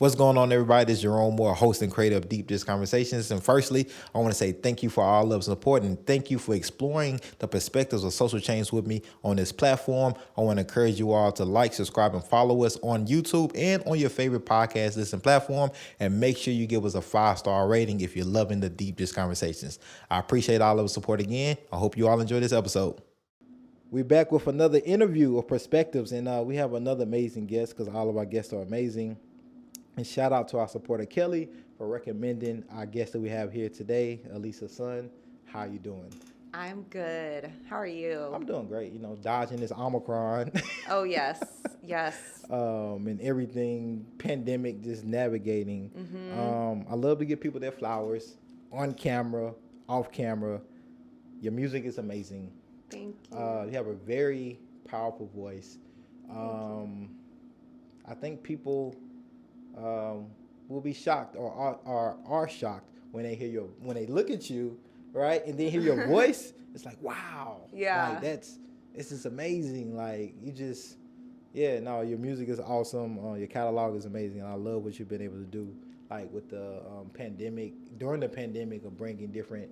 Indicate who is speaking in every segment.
Speaker 1: What's going on, everybody? This is Jerome Moore, host and creator of Deep Dish Conversations. And firstly, I want to say thank you for all love and support, and thank you for exploring the perspectives of social change with me on this platform. I want to encourage you all to like, subscribe, and follow us on YouTube and on your favorite podcast listen platform. And make sure you give us a 5-star rating if you're loving the Deep Dish Conversations. I appreciate all of the support again. I hope you all enjoy this episode. We're back with another interview of perspectives, and we have another amazing guest because all of our guests are amazing. And shout out to our supporter, Kelly, for recommending our guest that we have here today, Ellisa's son. How you doing?
Speaker 2: I'm good. How are you?
Speaker 1: I'm doing great. You know, dodging this Omicron.
Speaker 2: Oh, yes. Yes.
Speaker 1: And everything, pandemic, just navigating. I love to give people their flowers on camera, off camera. Your music is amazing.
Speaker 2: Thank you.
Speaker 1: You have a very powerful voice. I think people will be shocked or are shocked when they look at you, right, and then hear your voice. It's like, wow,
Speaker 2: yeah,
Speaker 1: like this is amazing. Like your music is awesome. Your catalog is amazing, and I love what you've been able to do, like with the during the pandemic of bringing different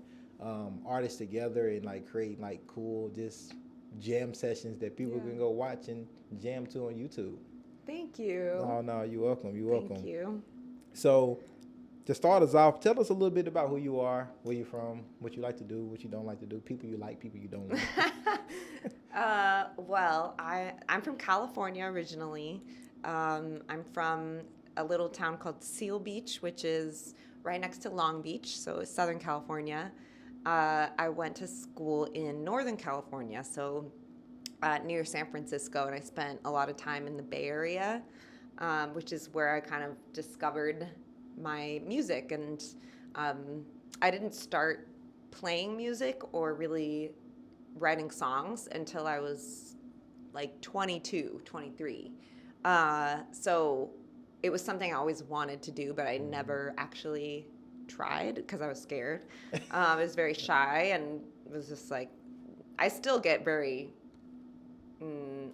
Speaker 1: artists together and like creating like cool just jam sessions that people can go watch and jam to on YouTube.
Speaker 2: Thank you.
Speaker 1: No, you're welcome. You're welcome.
Speaker 2: Thank you.
Speaker 1: So, to start us off, tell us a little bit about who you are, where you're from, what you like to do, what you don't like to do, people you like, people you don't like.
Speaker 2: Well, I'm from California originally. I'm from a little town called Seal Beach, which is right next to Long Beach, so it's Southern California. I went to school in Northern California, so near San Francisco, and I spent a lot of time in the Bay Area, which is where I kind of discovered my music. And I didn't start playing music or really writing songs until I was like 22, 23. So it was something I always wanted to do, but I never actually tried because I was scared. I was very shy, and it was just like, I still get very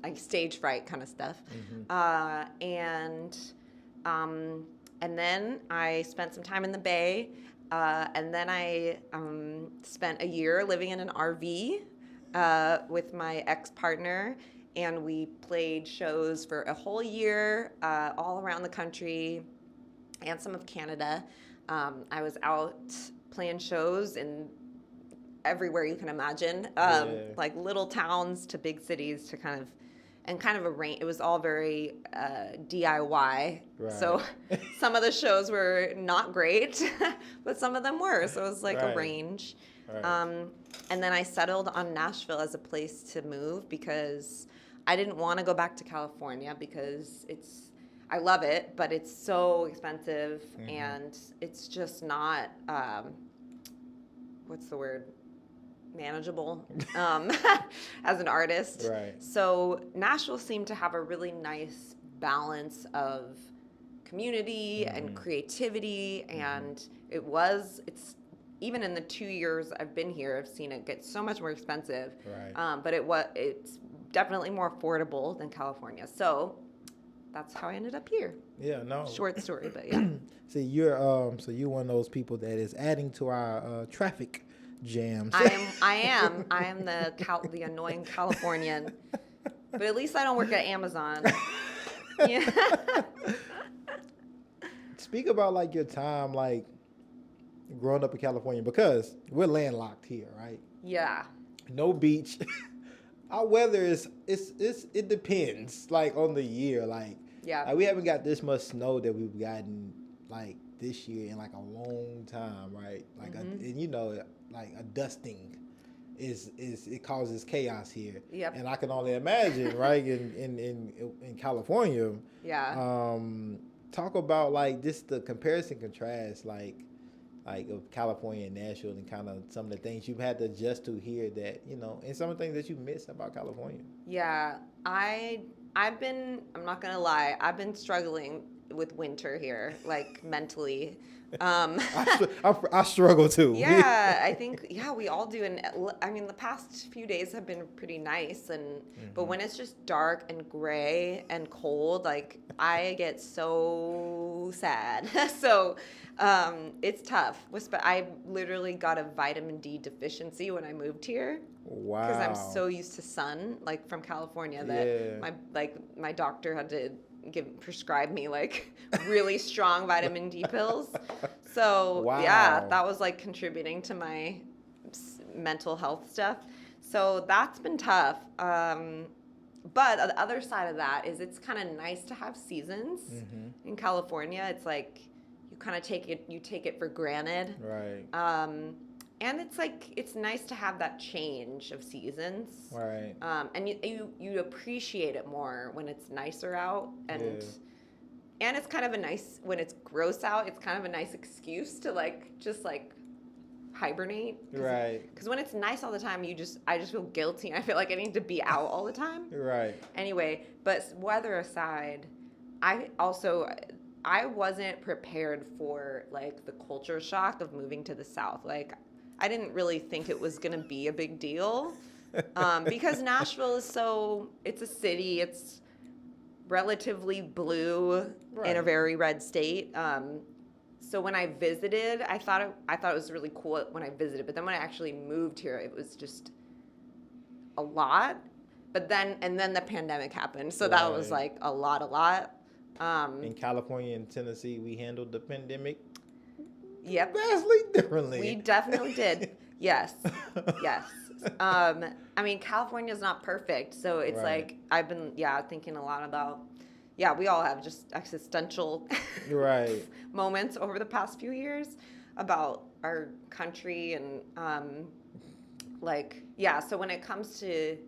Speaker 2: like stage fright kind of stuff. And then I spent some time in the Bay, and then I spent a year living in an RV with my ex-partner, and we played shows for a whole year all around the country and some of Canada. I was out playing shows in everywhere you can imagine, like little towns to big cities to kind of a range. It was all very DIY. Right. So some of the shows were not great, but some of them were. So it was like a range. Right. And then I settled on Nashville as a place to move because I didn't want to go back to California because I love it, but it's so expensive and it's just not, what's the word? Manageable as an artist. Right. So Nashville seemed to have a really nice balance of community and creativity, and it's even in the 2 years I've been here, I've seen it get so much more expensive. Right. But it's definitely more affordable than California. So that's how I ended up here.
Speaker 1: Yeah, no.
Speaker 2: Short story, but yeah.
Speaker 1: See, you're one of those people that is adding to our traffic jams.
Speaker 2: I am the annoying Californian, but at least I don't work at Amazon. Yeah.
Speaker 1: Speak about like your time, like growing up in California, because we're landlocked here, right?
Speaker 2: Yeah.
Speaker 1: No beach. Our weather it depends like on the year, like we haven't got this much snow that we've gotten like this year in like a long time, right? Like and you know, like a dusting it causes chaos here. Yep. And I can only imagine, right, in California.
Speaker 2: Yeah.
Speaker 1: Talk about like just the comparison contrast like of California and Nashville, and kind of some of the things you've had to adjust to here that, you know, and some of the things that you miss about California.
Speaker 2: Yeah. I'm not going to lie, I've been struggling with winter here, like mentally.
Speaker 1: I struggle too.
Speaker 2: Yeah, I think we all do. And I mean, the past few days have been pretty nice, but when it's just dark and gray and cold, like I get so so sad. So it's tough. I literally got a vitamin D deficiency when I moved here.
Speaker 1: Wow.
Speaker 2: Because I'm so used to sun, like from California, that my doctor had to prescribe me like really strong vitamin D pills. So yeah, that was like contributing to my mental health stuff. So that's been tough. But the other side of that is it's kind of nice to have seasons. In California. It's like you kind of take it for granted.
Speaker 1: Right.
Speaker 2: And it's like it's nice to have that change of seasons.
Speaker 1: Right.
Speaker 2: And you appreciate it more when it's nicer out, and it's kind of a nice, when it's gross out, it's kind of a nice excuse to like just like hibernate.
Speaker 1: Right.
Speaker 2: Because when it's nice all the time, I just feel guilty. I feel like I need to be out all the time.
Speaker 1: Right.
Speaker 2: Anyway, but weather aside, I wasn't prepared for like the culture shock of moving to the South. Like, I didn't really think it was going to be a big deal because Nashville is it's a city. It's relatively blue in a very red state. So when I visited, I thought it was really cool when I visited. But then when I actually moved here, it was just a lot. But then the pandemic happened. So that was like a lot.
Speaker 1: In California and Tennessee, we handled the pandemic
Speaker 2: vastly
Speaker 1: differently.
Speaker 2: We definitely did. Yes. I mean, California's not perfect, so it's like I've been thinking a lot about. Yeah, we all have just existential moments over the past few years about our country and So when it comes to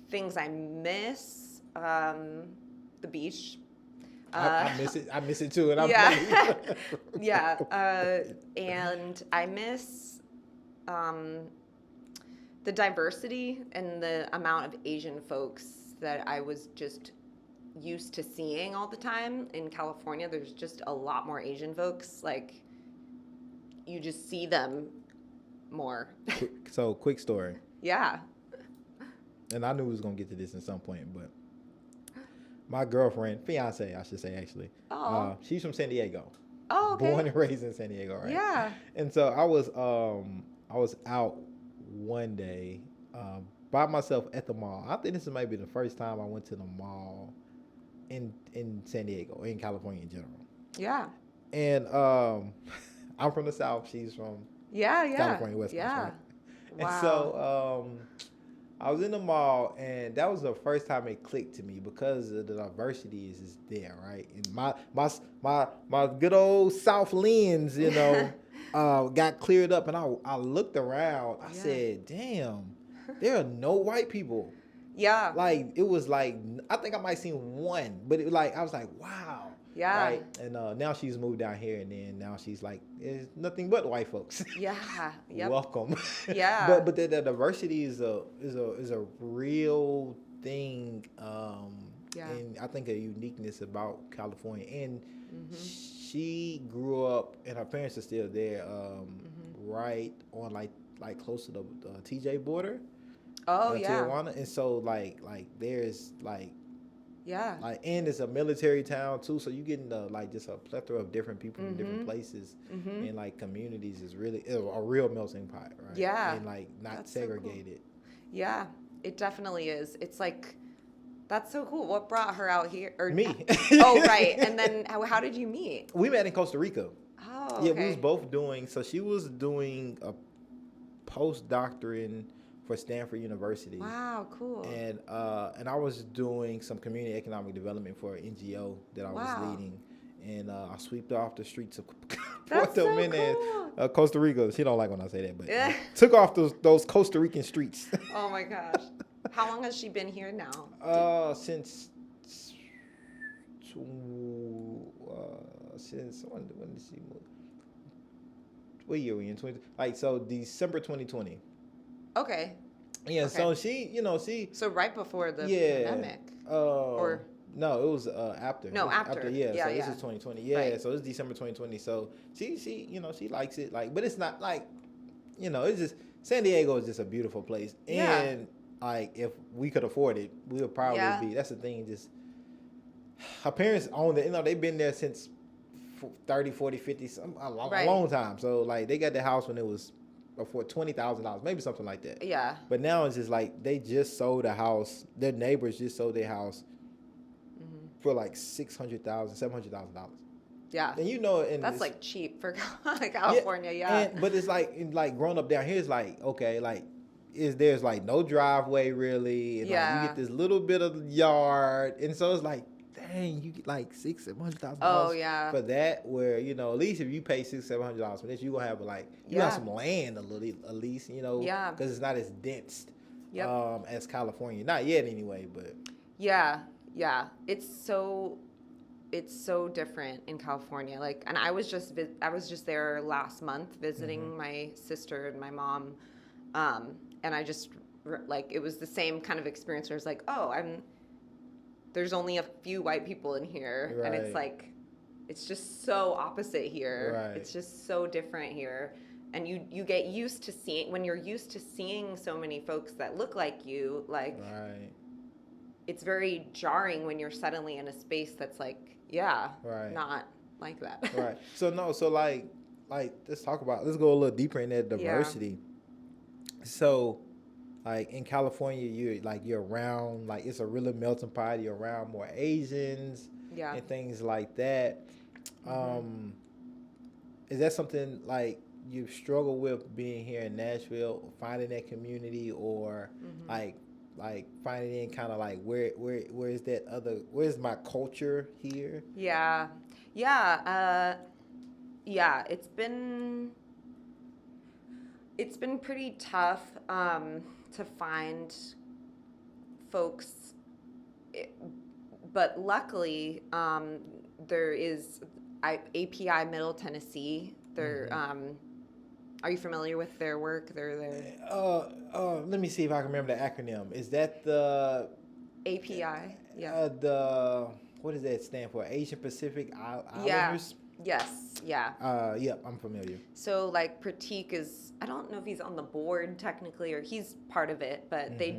Speaker 2: things I miss, the beach.
Speaker 1: I miss it too, and I'm
Speaker 2: and I miss the diversity and the amount of Asian folks that I was just used to seeing all the time. In California, there's just a lot more Asian folks. Like, you just see them more.
Speaker 1: So, quick story.
Speaker 2: Yeah.
Speaker 1: And I knew we was gonna get to this at some point, but my fiance, I should say, actually.
Speaker 2: Oh.
Speaker 1: She's from San Diego.
Speaker 2: Oh, okay.
Speaker 1: Born and raised in San Diego, right?
Speaker 2: Yeah.
Speaker 1: And so I was out one day by myself at the mall. I think this is maybe the first time I went to the mall in San Diego, in California in general.
Speaker 2: Yeah.
Speaker 1: And I'm from the South. She's from California, West Coast, right?
Speaker 2: Wow.
Speaker 1: And so I was in the mall, and that was the first time it clicked to me because of the diversity is there, right? And my good old South lens, got cleared up, and I looked around. I said, "Damn, there are no white people."
Speaker 2: Yeah.
Speaker 1: Like, it was like, I think I might have seen one, but it was like, I was like, wow.
Speaker 2: Yeah.
Speaker 1: Right. And now she's moved down here, and then now she's like, it's nothing but white folks.
Speaker 2: Yeah. Yep.
Speaker 1: Welcome.
Speaker 2: Yeah.
Speaker 1: but the diversity is a real thing. And I think a uniqueness about California. And she grew up, and her parents are still there, right on like close to the TJ border.
Speaker 2: Oh, yeah.
Speaker 1: Tijuana. And so like there's like,
Speaker 2: yeah,
Speaker 1: like, and it's a military town too, so you getting just a plethora of different people from different places, and like communities is really a real melting pot, right?
Speaker 2: Yeah,
Speaker 1: and like not
Speaker 2: that's
Speaker 1: segregated.
Speaker 2: So cool. Yeah, it definitely is. It's like, that's so cool. What brought her out here? Or
Speaker 1: me?
Speaker 2: Oh, right. And then how did you meet?
Speaker 1: We met in Costa Rica.
Speaker 2: Oh,
Speaker 1: yeah,
Speaker 2: okay.
Speaker 1: we was both doing. So she was doing a postdoctorate for Stanford University.
Speaker 2: Wow, cool.
Speaker 1: And I was doing some community economic development for an NGO that I was leading. And I swept off the streets of Puerto Jimenez, Costa Rica. She don't like when I say that, but took off those Costa Rican streets.
Speaker 2: Oh my gosh. How long has she been here now?
Speaker 1: Since when did she move? What year are we in? December 2020.
Speaker 2: Okay.
Speaker 1: Yeah, okay. So she.
Speaker 2: So right before the pandemic. Or
Speaker 1: no, it was after.
Speaker 2: No, after.
Speaker 1: Yeah. So this is 2020. Yeah. Right. So it's December 2020. So she she likes it, like, but it's not like, it's just, San Diego is just a beautiful place. And like, if we could afford it, we would probably be. That's the thing. Just her parents owned it. You know, they've been there since 30, 40, 50, a
Speaker 2: Right.
Speaker 1: long time. So like they got the house when it was before $20,000, maybe something like that.
Speaker 2: Yeah.
Speaker 1: But now it's just like they just sold a house. Their neighbors just sold their house for like $600,000, $700,000.
Speaker 2: Yeah.
Speaker 1: And you know, and
Speaker 2: That's
Speaker 1: it's-
Speaker 2: like cheap for California. Yeah.
Speaker 1: but it's like growing up down here is like, okay, like there's like no driveway really, and like
Speaker 2: Yeah.
Speaker 1: you get this little bit of yard, and so it's like, dang, you get like $600,000-$700,000
Speaker 2: Oh, yeah.
Speaker 1: for that. Where you know, at least if you pay $600,000-$700 for this, you gonna have like you
Speaker 2: Yeah.
Speaker 1: have some land a little at least, you know,
Speaker 2: Yeah.
Speaker 1: because it's not as dense
Speaker 2: Yep.
Speaker 1: as California, not yet anyway, but
Speaker 2: Yeah. Yeah. It's so different in California. Like, and I was just there last month visiting my sister and my mom, and I just like it was the same kind of experience where it's like, oh, there's only a few white people in here, and it's
Speaker 1: Right.
Speaker 2: like it's just so opposite here.
Speaker 1: Right.
Speaker 2: It's just so different here. And you get used to when you're used to seeing so many folks that look like you, like
Speaker 1: right,
Speaker 2: it's very jarring when you're suddenly in a space that's like,
Speaker 1: Right.
Speaker 2: not like that.
Speaker 1: right. So like let's go a little deeper in that diversity. So like in California, you're around, like it's a really melting pot. You're around more Asians
Speaker 2: Yeah.
Speaker 1: and things like that. Is that something like you struggle with being here in Nashville, finding that community, or like finding kind of like where's my culture here?
Speaker 2: Yeah. Yeah. Yeah. It's been pretty tough to find folks, but luckily there is API Middle Tennessee. They're are you familiar with their work?
Speaker 1: Let me see if I can remember the acronym. Is that the
Speaker 2: API? Yeah.
Speaker 1: What does that stand for? Asian Pacific
Speaker 2: Yeah.
Speaker 1: Islanders?
Speaker 2: Yes. Yeah.
Speaker 1: Yep, I'm familiar.
Speaker 2: So like Pratik is, I don't know if he's on the board technically or he's part of it, but they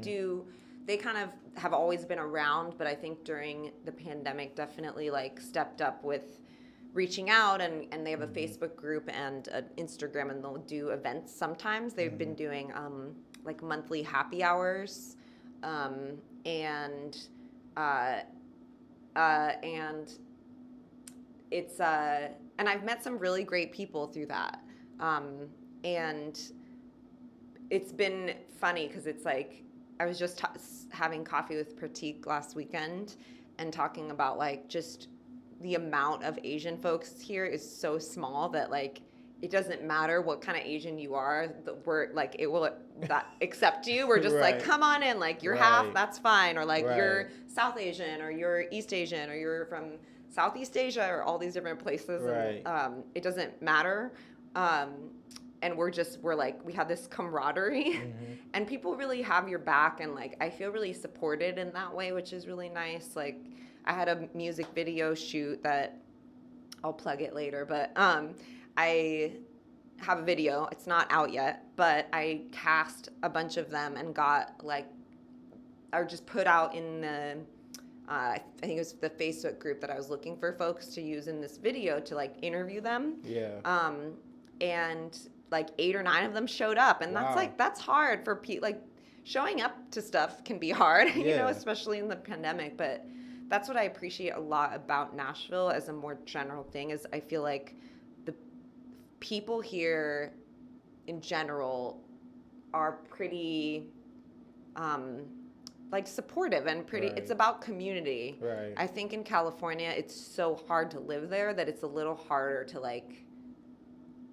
Speaker 2: kind of have always been around, but I think during the pandemic definitely like stepped up with reaching out, and they have a Facebook group and an Instagram, and they'll do events sometimes. They've been doing like monthly happy hours, and it's and I've met some really great people through that, and it's been funny because it's like I was just having coffee with Pratik last weekend and talking about like just the amount of Asian folks here is so small that like it doesn't matter what kind of Asian you are, we're like it will accept you. We're just like,
Speaker 1: Right.
Speaker 2: come on in, like you're
Speaker 1: Right.
Speaker 2: half, that's fine, or like
Speaker 1: Right.
Speaker 2: you're South Asian or you're East Asian or you're from Southeast Asia or all these different places.
Speaker 1: Right.
Speaker 2: And, it doesn't matter. And we're like, we have this camaraderie and people really have your back. And like, I feel really supported in that way, which is really nice. Like I had a music video shoot that I'll plug it later, but, I have a video. It's not out yet, but I cast a bunch of them and got like, or just put out in the, I think it was the Facebook group that I was looking for folks to use in this video to like interview them.
Speaker 1: Yeah.
Speaker 2: And like 8 or 9 of them showed up, and
Speaker 1: Wow.
Speaker 2: that's hard for people. Like showing up to stuff can be hard, you know,
Speaker 1: Yeah.
Speaker 2: especially in the pandemic. But that's what I appreciate a lot about Nashville as a more general thing is I feel like the people here in general are pretty like supportive and pretty
Speaker 1: Right.
Speaker 2: it's about community.
Speaker 1: Right.
Speaker 2: I think in California it's so hard to live there that it's a little harder to like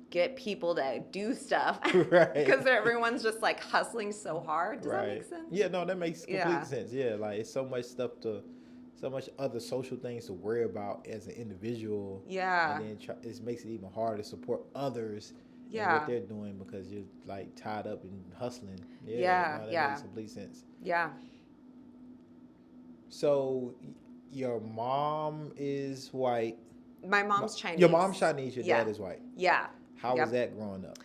Speaker 2: get people to do stuff
Speaker 1: Right.
Speaker 2: because everyone's just like hustling so hard. Does that make sense?
Speaker 1: Yeah, no, that makes complete
Speaker 2: Yeah.
Speaker 1: sense. Yeah, like it's so much so much other social things to worry about as an individual.
Speaker 2: Yeah.
Speaker 1: And then it makes it even harder to support others in
Speaker 2: Yeah.
Speaker 1: what they're doing because you're like tied up in hustling.
Speaker 2: Yeah,
Speaker 1: no, that
Speaker 2: yeah.
Speaker 1: makes complete sense.
Speaker 2: Yeah.
Speaker 1: So your mom is white.
Speaker 2: My mom's Chinese.
Speaker 1: Your mom's Chinese, your
Speaker 2: Yeah.
Speaker 1: dad is white.
Speaker 2: Yeah.
Speaker 1: How
Speaker 2: Yep.
Speaker 1: was that growing up?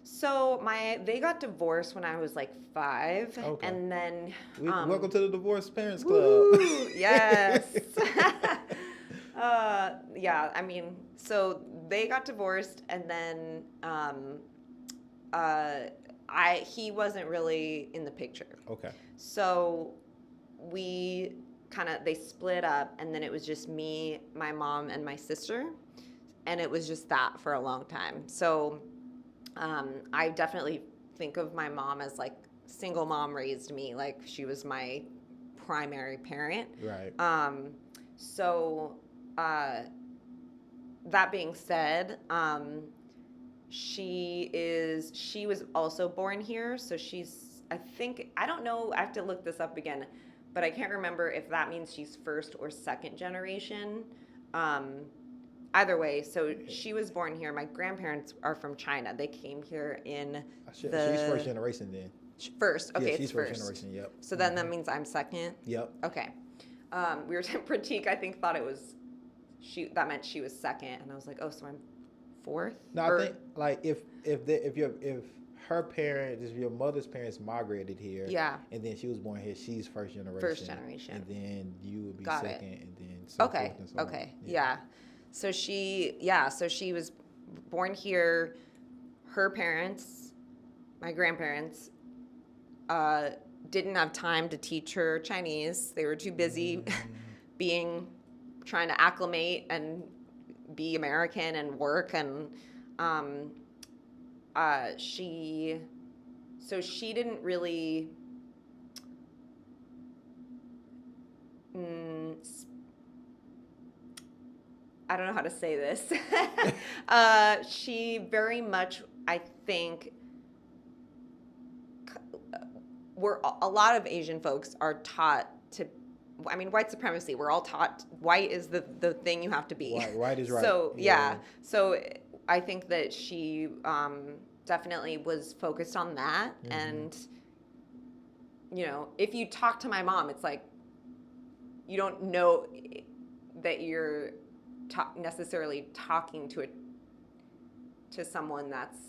Speaker 2: So they got divorced when I was like 5,
Speaker 1: Okay.
Speaker 2: and then
Speaker 1: Welcome to the Divorced Parents Club.
Speaker 2: woo, yes. Yeah, I mean, so they got divorced, and then he wasn't really in the picture.
Speaker 1: Okay.
Speaker 2: So they split up, and then it was just me, my mom, and my sister, and it was just that for a long time. So I definitely think of my mom as like single mom raised me, like she was my primary parent.
Speaker 1: Right.
Speaker 2: So that being said, she was also born here, so I don't know, I have to look this up again, but I can't remember if that means she's first or second generation. Either way, so she was born here. My grandparents are from China. They came here in
Speaker 1: She's first generation then.
Speaker 2: First, okay,
Speaker 1: Yeah, she's
Speaker 2: it's
Speaker 1: first
Speaker 2: first.
Speaker 1: generation. Yep.
Speaker 2: So then that means I'm second.
Speaker 1: Yep.
Speaker 2: Okay. We were Pratik, I think, thought it was that meant she was second, and I was like, oh, so I'm fourth.
Speaker 1: No, I think like if your mother's parents migrated here,
Speaker 2: Yeah.
Speaker 1: and then she was born here, she's first generation.
Speaker 2: First generation.
Speaker 1: And then you would be
Speaker 2: Got
Speaker 1: second,
Speaker 2: it.
Speaker 1: and then so
Speaker 2: Okay.
Speaker 1: forth and so on.
Speaker 2: Okay. Yeah. So she was born here. Her parents, my grandparents, didn't have time to teach her Chinese. They were too busy trying to acclimate and be American and work, and she didn't really I don't know how to say this. She very much, I think, a lot of Asian folks are taught to, I mean, white supremacy, we're all taught white is the thing you have to be.
Speaker 1: White is right.
Speaker 2: So, yeah. So I think that she definitely was focused on that. Mm-hmm. And, if you talk to my mom, it's like, you don't know that you're necessarily talking to someone that's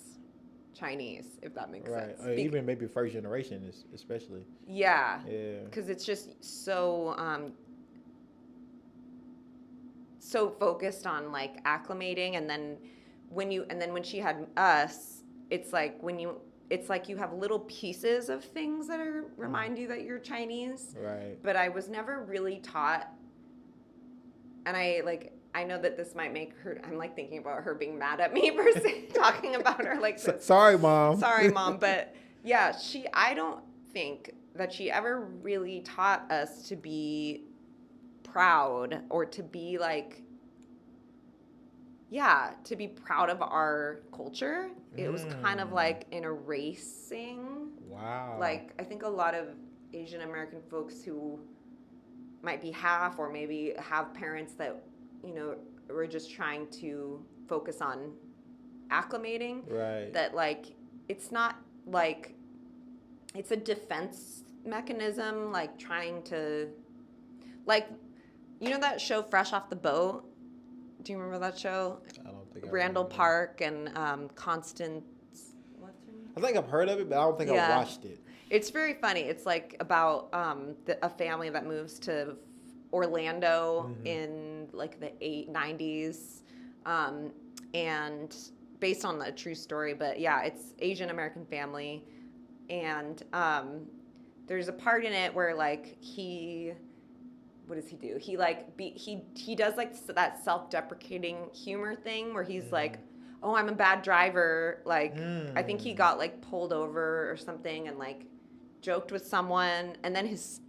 Speaker 2: Chinese, if that makes sense.
Speaker 1: Right, even maybe first generation, especially.
Speaker 2: Yeah.
Speaker 1: Yeah.
Speaker 2: Because it's just so focused on like acclimating, and then when she had us, it's like you have little pieces of things that remind you that you're Chinese.
Speaker 1: Right.
Speaker 2: But I was never really taught, and I know that this might make her, I'm like thinking about her being mad at me for talking about her like this.
Speaker 1: Sorry, Mom.
Speaker 2: Sorry, Mom. But yeah, I don't think that she ever really taught us to be proud or to be like, to be proud of our culture. It was kind of like an erasing.
Speaker 1: Wow.
Speaker 2: Like, I think a lot of Asian American folks who might be half or maybe have parents that, we're just trying to focus on acclimating.
Speaker 1: Right.
Speaker 2: That, like, it's not like, it's a defense mechanism, like trying to, like, that show Fresh Off the Boat? Do you remember that show?
Speaker 1: I don't think
Speaker 2: Randall Park and Constance, what's her name?
Speaker 1: I think I've heard of it, but I don't think I watched it.
Speaker 2: It's very funny. It's like about a family that moves to Orlando in like the 90s, and based on a true story. But yeah, it's Asian American family, and there's a part in it where like what does he do? He like he does like that self-deprecating humor thing where he's like, oh, I'm a bad driver. Like I think he got like pulled over or something and like joked with someone, and then his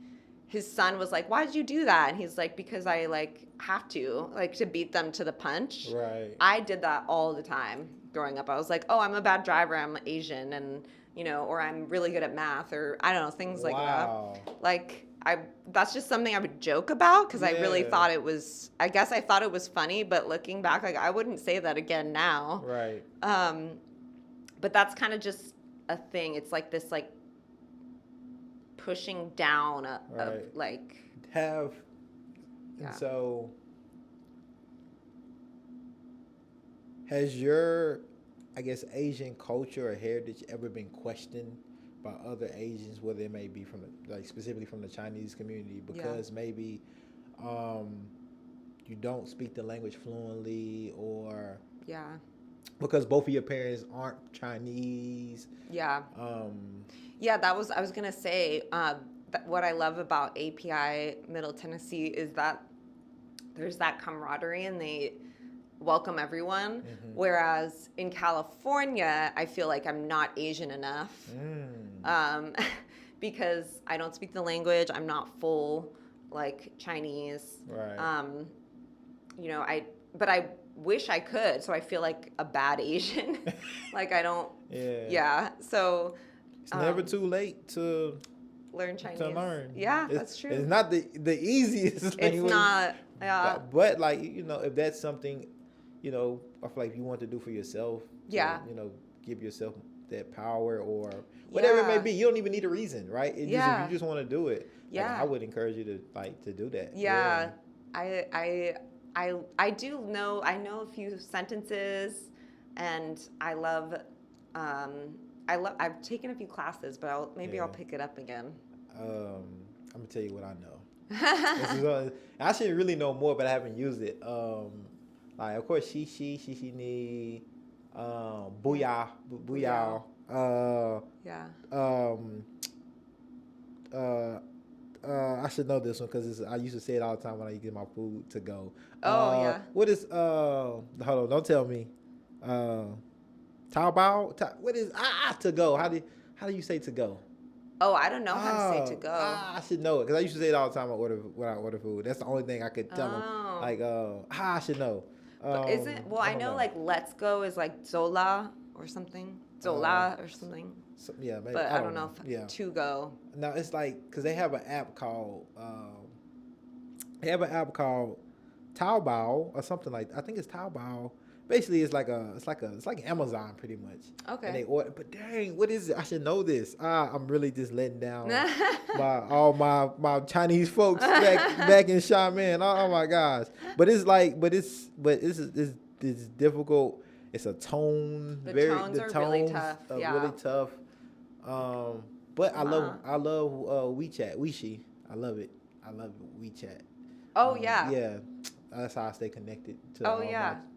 Speaker 2: son was like, why did you do that? And he's like, because I like have to, like, to beat them to the punch.
Speaker 1: Right.
Speaker 2: I did that all the time growing up. I was like, oh, I'm a bad driver, I'm Asian, and or I'm really good at math, or I don't know, things like that. Like that's just something I would joke about because I really thought it was, I guess I thought it was funny, but looking back, like I wouldn't say that again now.
Speaker 1: Right.
Speaker 2: But that's kind of just a thing. It's like this like pushing down of like
Speaker 1: and so has your I guess, Asian culture or heritage ever been questioned by other Asians, whether it may be from like specifically from the Chinese community, because maybe you don't speak the language fluently, or because both of your parents aren't Chinese.
Speaker 2: That was, I was gonna say, what I love about API Middle Tennessee is that there's that camaraderie and they welcome everyone. Whereas in California, I feel like I'm not Asian enough because I don't speak the language. I'm not full like Chinese. You know, but I wish I could. So I feel like a bad Asian. Like I don't. So
Speaker 1: it's never too late to
Speaker 2: learn Chinese.
Speaker 1: To learn.
Speaker 2: That's true.
Speaker 1: It's not the easiest language.
Speaker 2: It's not.
Speaker 1: But like, you know, if that's something, you know, I feel like you want to do for yourself. You know, give yourself that power or whatever it may be. You don't even need a reason, right? If you just want to do it. Like, I would encourage you to do that.
Speaker 2: I do know. I know a few sentences, and I love. I've taken a few classes, but I'll pick it up again.
Speaker 1: I'm gonna tell you what I know. I should really know more, but I haven't used it. Like, of course, she need, booyah. I should know this one because I used to say it all the time when I get my food to go. What is hold on, don't tell me. Taobao? What is to go? How do you say to go?
Speaker 2: Oh, I don't know how to say to go.
Speaker 1: I should know it because I used to say it all the time when I order food. That's the only thing I could tell them. Like, I should know.
Speaker 2: Isn't I know like let's go is like Zola or something. Zola or something.
Speaker 1: So, maybe.
Speaker 2: But I don't know if to go.
Speaker 1: No, it's like because they have an app called Taobao or something like. I think it's Taobao. Basically, it's like Amazon pretty much.
Speaker 2: Okay.
Speaker 1: And they order, but dang, what is it? I should know this. I'm really just letting down all my Chinese folks back in Xiamen. Oh my gosh! But it's difficult. It's a tone.
Speaker 2: The tones are really tough.
Speaker 1: Really tough. But I love WeChat, Weishi. I love it. WeChat. Yeah. That's how I stay connected to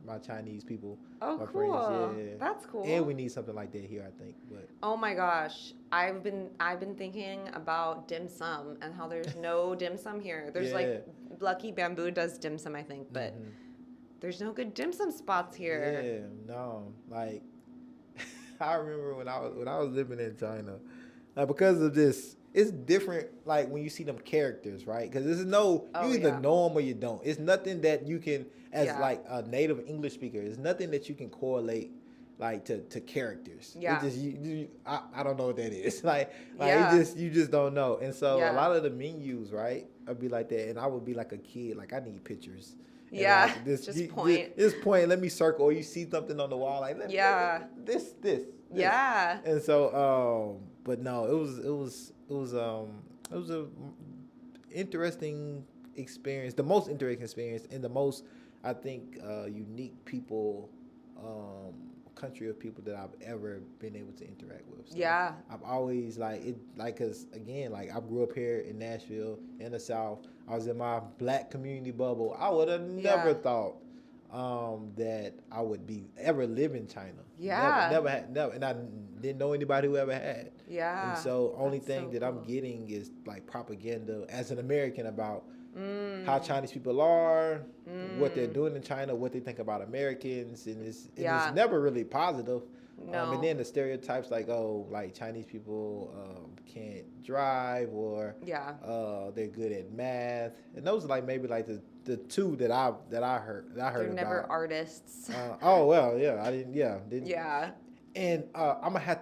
Speaker 1: my Chinese people.
Speaker 2: Oh,
Speaker 1: my
Speaker 2: cool.
Speaker 1: Friends. Yeah.
Speaker 2: That's cool.
Speaker 1: And we need something like that here, I think. But
Speaker 2: oh my gosh, I've been thinking about dim sum and how there's no dim sum here. There's like Lucky Bamboo does dim sum, I think, but there's no good dim sum spots here.
Speaker 1: Yeah, no. Like I remember when I was living in China, like because of this. It's different, like, when you see them characters, right? Because there's you either know them or you don't. It's nothing that you can, as, like, a native English speaker, it's nothing that you can correlate, like, to characters.
Speaker 2: Yeah.
Speaker 1: It's just, I don't know what that is. Like you just don't know. And so a lot of the menus, right, I'd be like that. And I would be like a kid, like, I need pictures. And like, this point, let me circle. Or you see something on the wall, like, this.
Speaker 2: Yeah.
Speaker 1: And so, but no, it was a interesting experience, the most interesting experience, and the most, I think, unique country of people that I've ever been able to interact with. So I've always cause again, like I grew up here in Nashville in the South. I was in my black community bubble. I would have never thought that I would be ever live in China. Never, and I didn't know anybody who ever had. And so only thing that I'm getting is like propaganda as an American about how Chinese people are, what they're doing in China, what they think about Americans, and it's never really positive.
Speaker 2: No.
Speaker 1: And then the stereotypes like, like Chinese people can't drive or they're good at math, and those are like maybe like the two that I heard
Speaker 2: They're
Speaker 1: about.
Speaker 2: never artists.
Speaker 1: I didn't. And I'm gonna have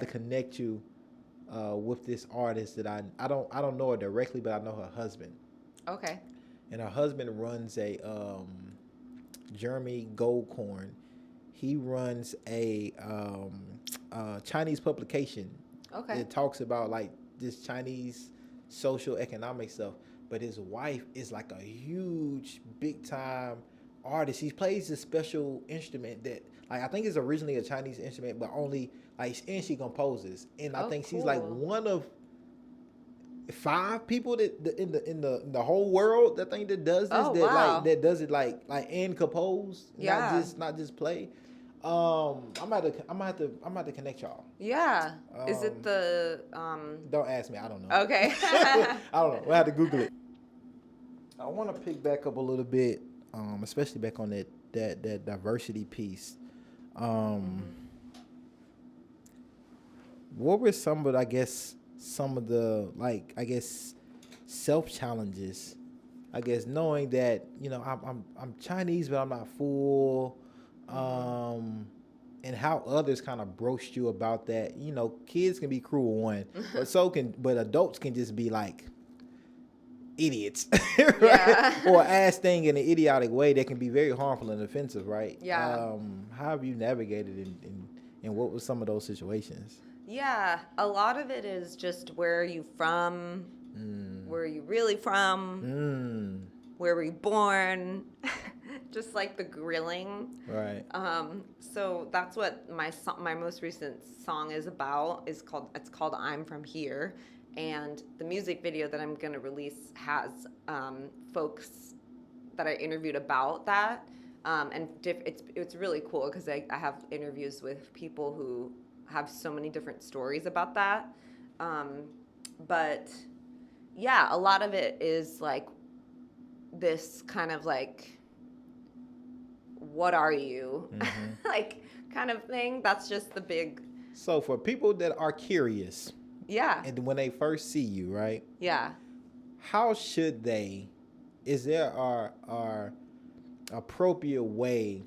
Speaker 1: to connect you with this artist that I don't know her directly, but I know her husband.
Speaker 2: Okay.
Speaker 1: And her husband runs a Jeremy Goldkorn. He runs a Chinese publication.
Speaker 2: Okay.
Speaker 1: It talks about like this Chinese social economic stuff. But his wife is like a huge, big time artist. He plays this special instrument that, like, I think it's originally a Chinese instrument, but only like, and she composes. And I think she's like
Speaker 2: cool.
Speaker 1: one of 5 people in the whole world that think that does this.
Speaker 2: Oh,
Speaker 1: that
Speaker 2: wow.
Speaker 1: like that does it like and compose,
Speaker 2: Yeah.
Speaker 1: not just play. I'm gonna have to connect y'all.
Speaker 2: Yeah. Is it the
Speaker 1: Don't ask me. I don't know.
Speaker 2: Okay.
Speaker 1: I don't know. We'll have to Google it. I want to pick back up a little bit, especially back on that diversity piece. What were some of the, like, I guess, self challenges? I guess knowing that, you know, I'm Chinese, but I'm not full. And how others kind of broached you about that. You know, kids can be cruel, but adults can just be like idiots, right?
Speaker 2: Yeah.
Speaker 1: Or ask things in an idiotic way that can be very harmful and offensive, right?
Speaker 2: Yeah.
Speaker 1: How have you navigated and what were some of those situations?
Speaker 2: Yeah, a lot of it is just where are you from? Where are you really from? Where were you born? Just like the grilling.
Speaker 1: Right.
Speaker 2: So that's what my most recent song is about. It's called I'm From Here, and the music video that I'm gonna release has folks that I interviewed about that, and it's really cool because I have interviews with people who have so many different stories about that. But yeah, a lot of it is like this kind of like, what are you? Like kind of thing. That's just the big.
Speaker 1: So for people that are curious,
Speaker 2: Yeah.
Speaker 1: and when they first see you, right?
Speaker 2: Yeah.
Speaker 1: How should they? Is there our appropriate way?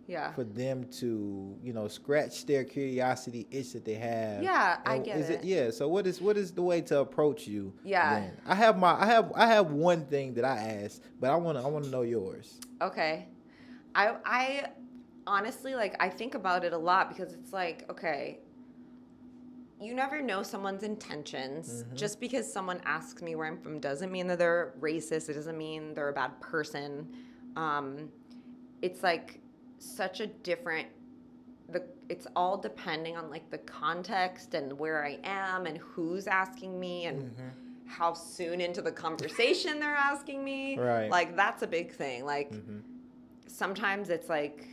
Speaker 2: Yeah.
Speaker 1: For them to, you know, scratch their curiosity itch that they have.
Speaker 2: Yeah, I
Speaker 1: And
Speaker 2: get
Speaker 1: is
Speaker 2: it.
Speaker 1: Yeah. So what is the way to approach you?
Speaker 2: Yeah.
Speaker 1: Then? I have one thing that I asked, but I wanna know yours.
Speaker 2: Okay. I honestly, like, I think about it a lot because it's like, okay, you never know someone's intentions. Just because someone asks me where I'm from doesn't mean that they're racist. It doesn't mean they're a bad person. It's like such a different, it's all depending on like the context and where I am and who's asking me and how soon into the conversation they're asking me.
Speaker 1: Right.
Speaker 2: Like, that's a big thing. Like, sometimes it's like,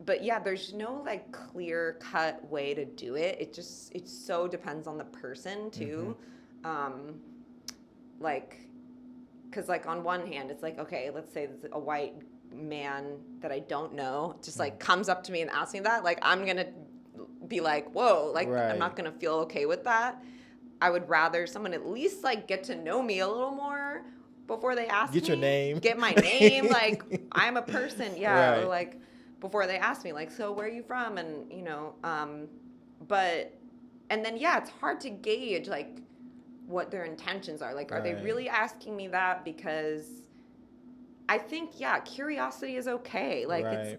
Speaker 2: but yeah, there's no like clear cut way to do it. It so depends on the person too. Like, cause like on one hand, it's like, okay, let's say there's a white man that I don't know just like comes up to me and asks me that, like, I'm gonna be like, whoa, like,
Speaker 1: Right.
Speaker 2: I'm not gonna feel okay with that. I would rather someone at least like get to know me a little more before they ask me.
Speaker 1: Get your name.
Speaker 2: Get my name. Like, I'm a person. Yeah.
Speaker 1: Right.
Speaker 2: Or like before they ask me, like, so where are you from? And, you know, and then, yeah, it's hard to gauge like what their intentions are. Like, are they
Speaker 1: Right.
Speaker 2: really asking me that? Because I think, yeah, curiosity is okay. Like,
Speaker 1: Right.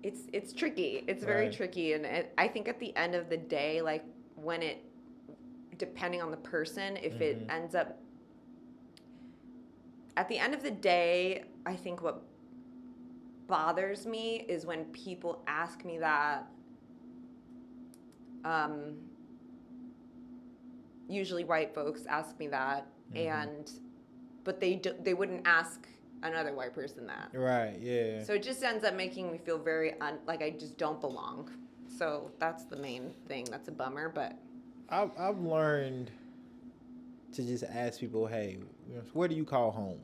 Speaker 2: it's tricky. It's very
Speaker 1: Right.
Speaker 2: tricky. And I think at the end of the day, like, depending on the person, if it ends up, at the end of the day, I think what bothers me is when people ask me that, usually white folks ask me that, but they wouldn't ask another white person that.
Speaker 1: Right. Yeah.
Speaker 2: So it just ends up making me feel very like I just don't belong. So that's the main thing. That's a bummer, but
Speaker 1: I've learned to just ask people, hey, where do you call home?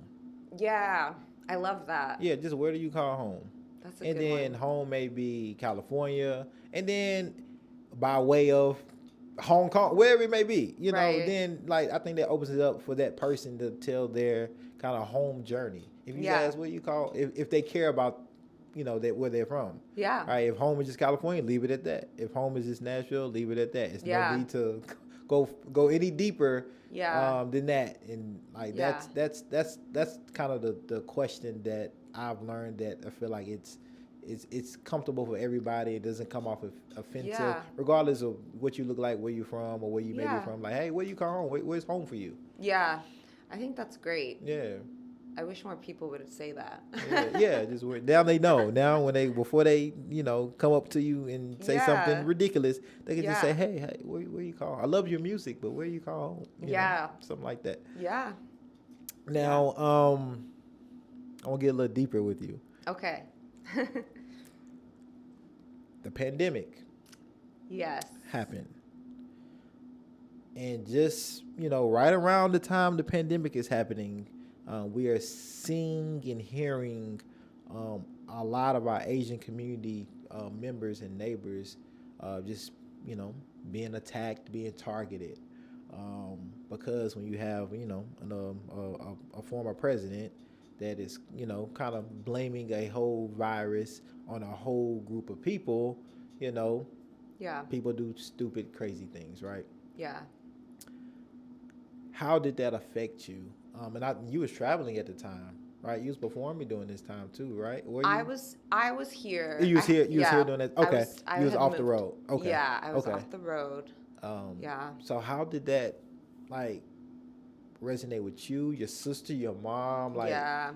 Speaker 2: yeah, I love that.
Speaker 1: Yeah, just where do you call home?
Speaker 2: That's a
Speaker 1: And
Speaker 2: good
Speaker 1: then
Speaker 2: one.
Speaker 1: home may be California, and then by way of Hong Kong, wherever it may be, you know,
Speaker 2: Right.
Speaker 1: then like I think that opens it up for that person to tell their kind of home journey. If you
Speaker 2: Yeah.
Speaker 1: ask what you call, if they care about, you know, that where they're from.
Speaker 2: Yeah.
Speaker 1: All right, if home is just California, leave it at that. If home is just Nashville, leave it at that. It's
Speaker 2: Yeah.
Speaker 1: no need to go any deeper
Speaker 2: Yeah.
Speaker 1: than that. And like
Speaker 2: Yeah.
Speaker 1: that's kind of the question that I've learned, that I feel like it's comfortable for everybody. It doesn't come off offensive,
Speaker 2: Yeah.
Speaker 1: regardless of what you look like, where you're from, or where you may
Speaker 2: Yeah.
Speaker 1: be from. Like, hey, where you call home? Where's home for you?
Speaker 2: Yeah. I think that's great.
Speaker 1: Yeah.
Speaker 2: I wish more people would say that.
Speaker 1: Yeah, just now they know. Now before they come up to you and say something
Speaker 2: Yeah.
Speaker 1: ridiculous, they can just say,
Speaker 2: Yeah.
Speaker 1: hey, where you call? I love your music, but where you call?
Speaker 2: Yeah.
Speaker 1: Something like that.
Speaker 2: Yeah.
Speaker 1: Now, I want to get a little deeper with you.
Speaker 2: Okay.
Speaker 1: The pandemic
Speaker 2: Yes.
Speaker 1: happened. And just, right around the time the pandemic is happening, we are seeing and hearing a lot of our Asian community members and neighbors just, being attacked, being targeted. Because when you have, a former president that is, kind of blaming a whole virus on a whole group of people,
Speaker 2: Yeah.
Speaker 1: people do stupid, crazy things, right?
Speaker 2: Yeah.
Speaker 1: How did that affect you? You was traveling at the time, right? You was performing during this time too, right? Were you?
Speaker 2: I was here.
Speaker 1: You was here. You was
Speaker 2: Yeah.
Speaker 1: here doing that. Okay.
Speaker 2: I
Speaker 1: You was
Speaker 2: had
Speaker 1: off the
Speaker 2: moved.
Speaker 1: road. Okay.
Speaker 2: Yeah, I was
Speaker 1: Okay.
Speaker 2: off the road. Yeah.
Speaker 1: So how did that, like, resonate with you, your sister, your mom, like,
Speaker 2: Yeah.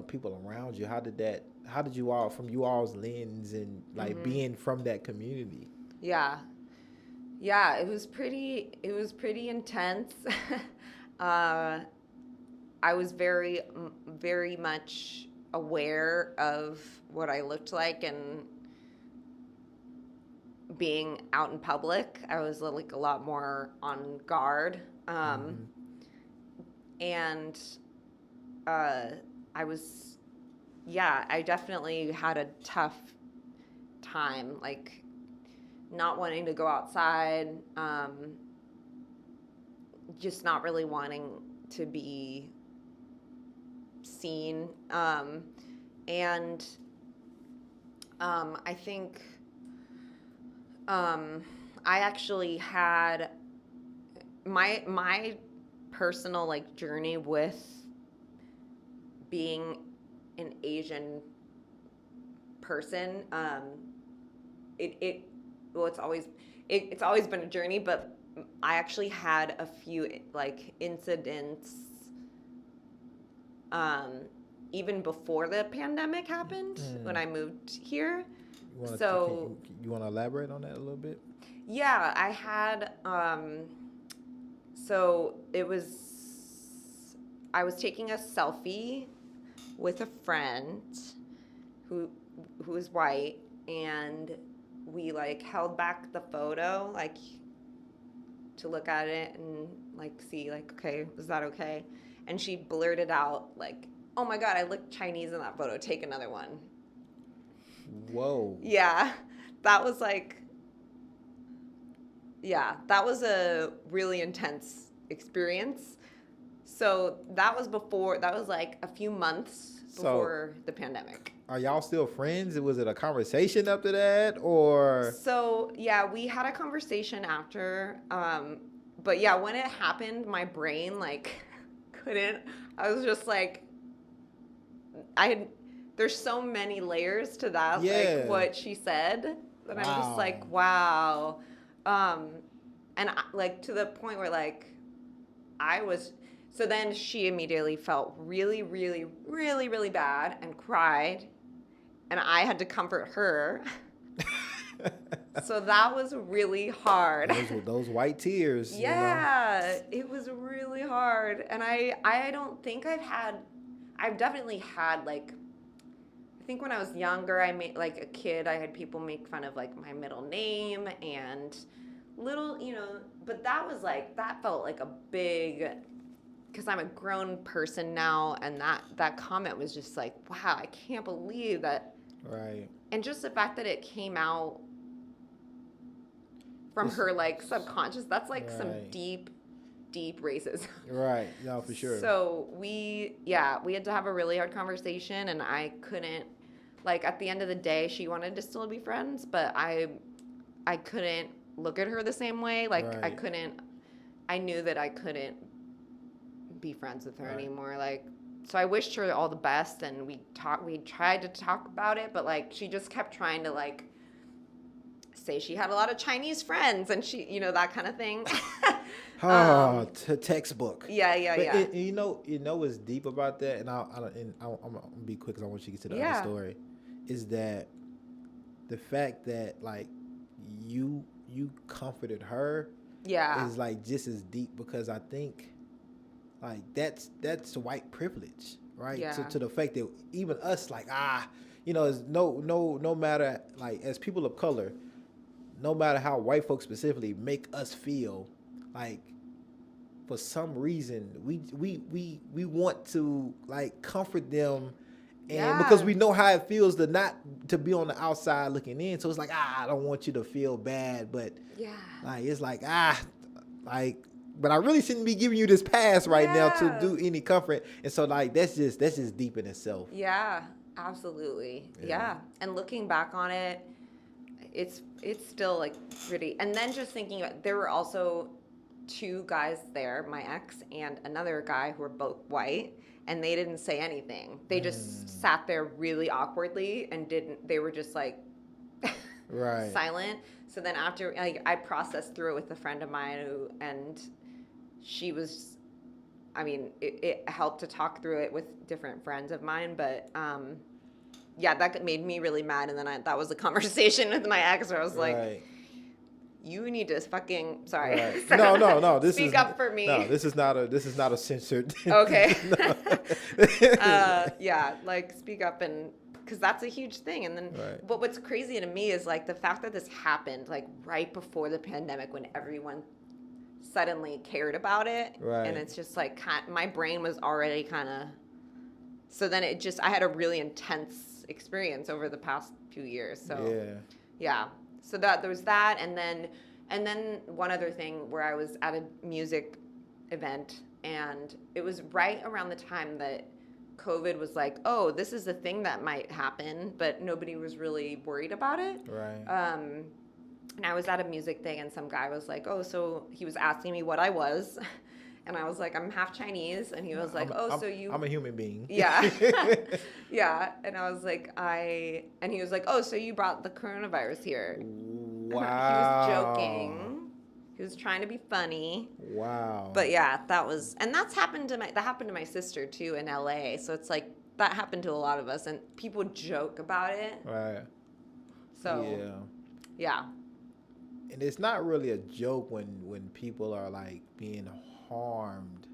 Speaker 1: people around you? How did you all, from you all's lens and like being from that community?
Speaker 2: Yeah. Yeah, it was pretty intense. I was very much aware of what I looked like and being out in public. I was like a lot more on guard. And I definitely had a tough time, like not wanting to go outside, just not really wanting to be seen. I think I actually had my personal like journey with being an Asian person. It's always been a journey, but I actually had a few like incidents even before the pandemic happened when I moved here.
Speaker 1: You want to elaborate on that a little bit?
Speaker 2: Yeah, I had so I was taking a selfie with a friend who was white, and we like held back the photo like to look at it and like see like, okay, was that okay? And she blurted out like, "Oh my God, I look Chinese in that photo. Take another one."
Speaker 1: Whoa.
Speaker 2: Yeah, that was a really intense experience. So that was like a few months before the pandemic.
Speaker 1: Are y'all still friends? Was it a conversation after that, or?
Speaker 2: So yeah, we had a conversation after. But yeah, when it happened, my brain like couldn't. I was just like, there's so many layers to that, like what she said, that I'm just like, wow. And like to the point where like so then she immediately felt really, really, really, really bad and cried, and I had to comfort her. So that was really hard.
Speaker 1: Those white tears.
Speaker 2: Yeah, it was really hard. And I don't think I've definitely had like, I think when I was younger, I made like a kid, I had people make fun of like my middle name and little, but that felt like a big, because I'm a grown person now, and that comment was just like, wow, I can't believe that.
Speaker 1: Right.
Speaker 2: And just the fact that it came out from her like subconscious, that's like some deep racism.
Speaker 1: Right. No, for sure.
Speaker 2: So we had to have a really hard conversation, and I couldn't, like, at the end of the day, she wanted to still be friends, but I couldn't look at her the same way. Like, I knew that I couldn't be friends with her anymore. Like, so I wished her all the best, and we tried to talk about it, but like, she just kept trying to like say she had a lot of Chinese friends and she, that kind of thing.
Speaker 1: Textbook.
Speaker 2: Yeah, yeah,
Speaker 1: But
Speaker 2: yeah.
Speaker 1: you know what's deep about that, and I'm gonna be quick because I want you to get to the other
Speaker 2: Yeah.
Speaker 1: story, is that the fact that like you comforted her
Speaker 2: Yeah.
Speaker 1: is like just as deep, because I think like that's white privilege, right?
Speaker 2: Yeah.
Speaker 1: To the fact that even us, like, it's no matter, like, as people of color, no matter how white folks specifically make us feel, like, for some reason we want to like comfort them, and because
Speaker 2: Yeah.
Speaker 1: we know how it feels to not to be on the outside looking in, so it's like, I don't want you to feel bad, but
Speaker 2: Yeah.
Speaker 1: like it's like, like, but I really shouldn't be giving you this pass right now to
Speaker 2: Yeah.
Speaker 1: do any comfort. And so like that's just deep in itself.
Speaker 2: Yeah, absolutely. Yeah. And looking back on it, it's still like pretty. And then just thinking about, there were also two guys there, my ex and another guy, who were both white, and they didn't say anything. They just sat there really awkwardly and they were just like
Speaker 1: Right.
Speaker 2: silent. So then after, like, I processed through it with a friend of mine and she was, I mean, it helped to talk through it with different friends of mine, but yeah, that made me really mad. And then that was a conversation with my ex where I was like,
Speaker 1: Right.
Speaker 2: you need to fucking, sorry.
Speaker 1: Right. No.
Speaker 2: Speak up for me.
Speaker 1: No, this is not a censored.
Speaker 2: Okay. Yeah, like, speak up, and because that's a huge thing. And then,
Speaker 1: Right.
Speaker 2: but what's crazy to me is like the fact that this happened like right before the pandemic, when everyone suddenly cared about it.
Speaker 1: Right.
Speaker 2: And it's just like, my brain was already kind of, so then I had a really intense experience over the past few years. So yeah. So that there was that, and then one other thing where I was at a music event, and it was right around the time that COVID was like, oh, this is the thing that might happen, but nobody was really worried about it.
Speaker 1: Right.
Speaker 2: And I was at a music thing, and some guy was like, oh, so he was asking me what I was. And I was like, I'm half Chinese. And he was like,
Speaker 1: I'm a human being.
Speaker 2: Yeah. Yeah. And I was like, and he was like, oh, so you brought the coronavirus here.
Speaker 1: Wow.
Speaker 2: He was joking. He was trying to be funny.
Speaker 1: Wow.
Speaker 2: But yeah, that happened to my sister too in LA. So it's like, that happened to a lot of us, and people joke about it.
Speaker 1: Right.
Speaker 2: So yeah.
Speaker 1: And it's not really a joke when people are like being harmed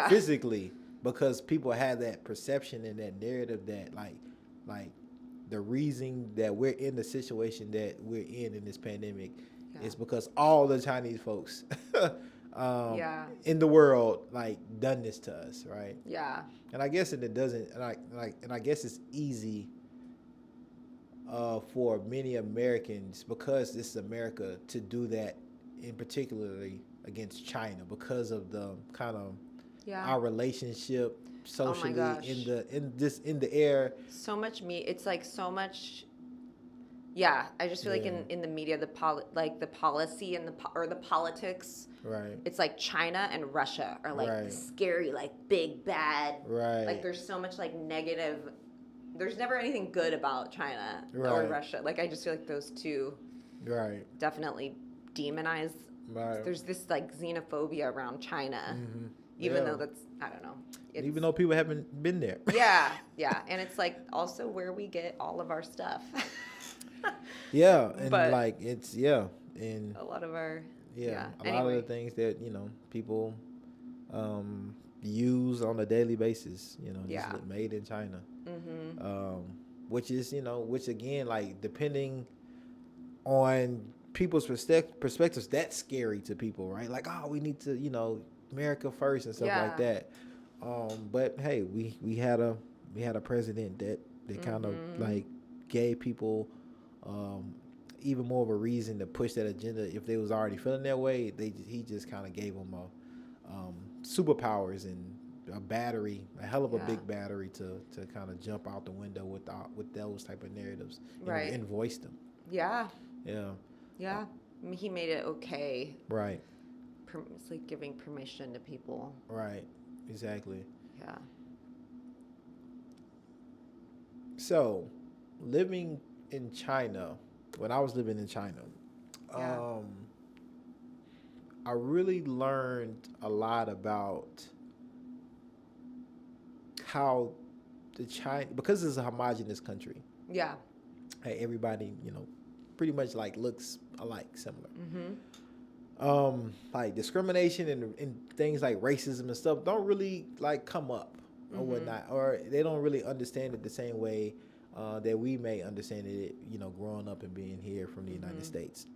Speaker 1: physically, because people have that perception and that narrative that like the reason that we're in the situation that we're in this pandemic is because all the Chinese folks in the world like done this to us, right?
Speaker 2: Yeah.
Speaker 1: And I guess it doesn't, and I guess it's easy for many Americans, because this is America, to do that, in particularly against China, because of the kind of our relationship socially in the air.
Speaker 2: So much it's like so much. Yeah, I just feel like in the media, the policy and the politics.
Speaker 1: Right.
Speaker 2: It's like China and Russia are like scary, like big bad.
Speaker 1: Right.
Speaker 2: Like there's so much like negative. There's never anything good about China or Russia. Like I just feel like those two.
Speaker 1: Right.
Speaker 2: Definitely demonize.
Speaker 1: Right.
Speaker 2: There's this like xenophobia around China, even though that's, I don't know.
Speaker 1: Even though people haven't been there.
Speaker 2: Yeah, and it's like also where we get all of our stuff.
Speaker 1: And like it's and
Speaker 2: a lot of our
Speaker 1: a lot of the things that people use on a daily basis, just made in China. Which is which again, like, depending on people's perspectives, that's scary to people, right? Like, oh, we need to America first and stuff like that. But hey, we had a president that kind of like gave people even more of a reason to push that agenda. If they was already feeling that way, he just kind of gave them superpowers and a battery, a hell of a big battery to kind of jump out the window with those type of narratives, and voice them. Yeah.
Speaker 2: I mean, he made it okay.
Speaker 1: Right.
Speaker 2: It's like giving permission to people.
Speaker 1: Right. Exactly.
Speaker 2: Yeah.
Speaker 1: So, living in China, when I was living in China,
Speaker 2: Yeah.
Speaker 1: I really learned a lot about how the China, because it's a homogenous country.
Speaker 2: Yeah.
Speaker 1: Hey, everybody, pretty much like looks alike, similar.
Speaker 2: Mm-hmm.
Speaker 1: Like discrimination and things like racism and stuff don't really like come up or
Speaker 2: Mm-hmm.
Speaker 1: whatnot, or they don't really understand it the same way that we may understand it, growing up and being here from the United
Speaker 2: Mm-hmm.
Speaker 1: States.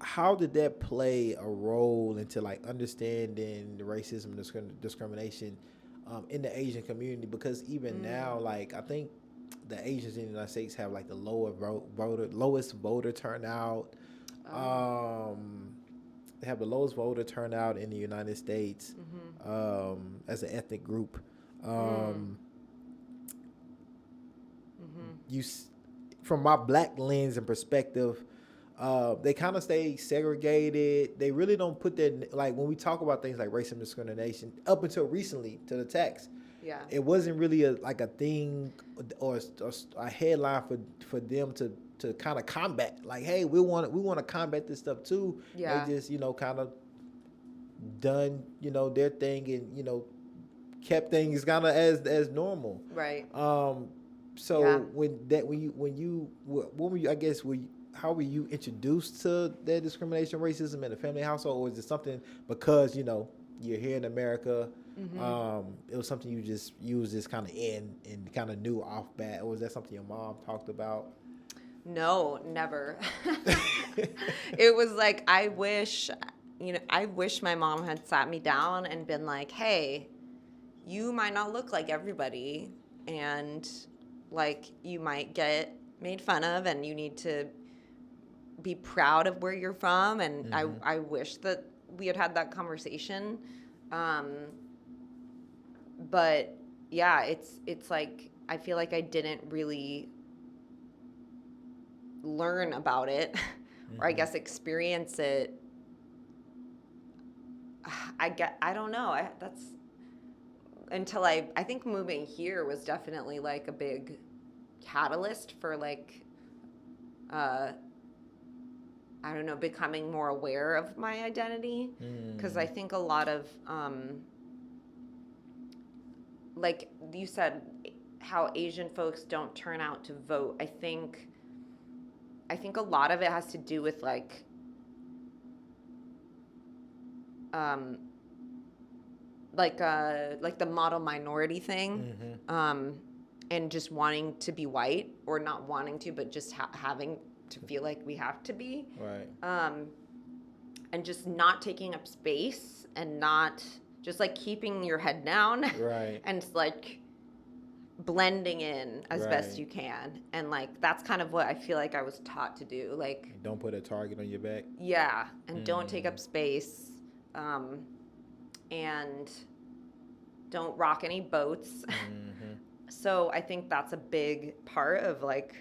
Speaker 1: How did that play a role into like understanding the racism and discrimination in the Asian community? Because even now, like I think the Asians in the United States have like the lowest voter turnout.
Speaker 2: Oh.
Speaker 1: They have the lowest voter turnout in the United States
Speaker 2: Mm-hmm.
Speaker 1: as an ethnic group.
Speaker 2: Mm. Mm-hmm.
Speaker 1: From my black lens and perspective, they kind of stay segregated. They really don't put that, like when we talk about things like racism discrimination, up until recently to the text,
Speaker 2: Yeah.
Speaker 1: it wasn't really like a thing or a headline for them to kind of combat. Like, hey, we want to combat this stuff too.
Speaker 2: Yeah.
Speaker 1: They just kind of done their thing and kept things kind of as normal.
Speaker 2: Right.
Speaker 1: So
Speaker 2: Yeah.
Speaker 1: what were you, I guess, how were you introduced to that discrimination, racism in the family household, or is it something because you're here in America? It was something you was just kind of in and kind of knew off bat, or was that something your mom talked about?
Speaker 2: No, never. It was like I wish my mom had sat me down and been like, "Hey, you might not look like everybody, and like you might get made fun of, and you need to be proud of where you're from." And I wish that we had that conversation. But yeah, it's like I feel like I didn't really learn about it or I guess experience it. I don't know. That's until I think moving here was definitely like a big catalyst for like I don't know, becoming more aware of my identity, because I think a lot of like you said, how Asian folks don't turn out to vote. I think a lot of it has to do with like the model minority thing, and just wanting to be white, or not wanting to, but just having to feel like we have to be,
Speaker 1: Right.
Speaker 2: and just not taking up space and not just like keeping your head down,
Speaker 1: Right.
Speaker 2: and like blending in as best
Speaker 1: Right.
Speaker 2: you can, and like that's kind of what I feel like I was taught to do, like
Speaker 1: Don't put a target on your back.
Speaker 2: yeah, and don't take up space, and don't rock any boats. So I think that's a big part of like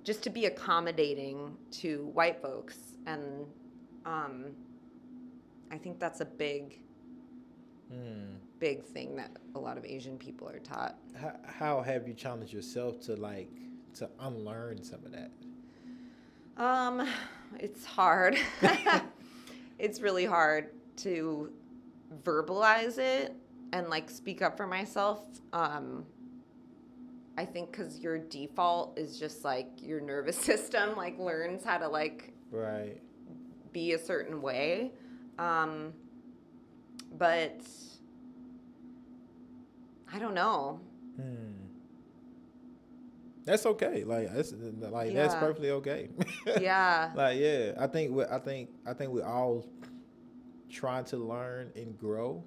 Speaker 2: just to be accommodating to white folks, and I think that's a big thing that a lot of Asian people are taught.
Speaker 1: How have you challenged yourself to unlearn some of that?
Speaker 2: It's hard. It's really hard to verbalize it and like speak up for myself. I think because your default is just like your nervous system like learns how to like
Speaker 1: Right.
Speaker 2: be a certain way. But I don't know.
Speaker 1: That's okay. That's
Speaker 2: Yeah.
Speaker 1: perfectly okay.
Speaker 2: Yeah.
Speaker 1: I think we all trying to learn and grow,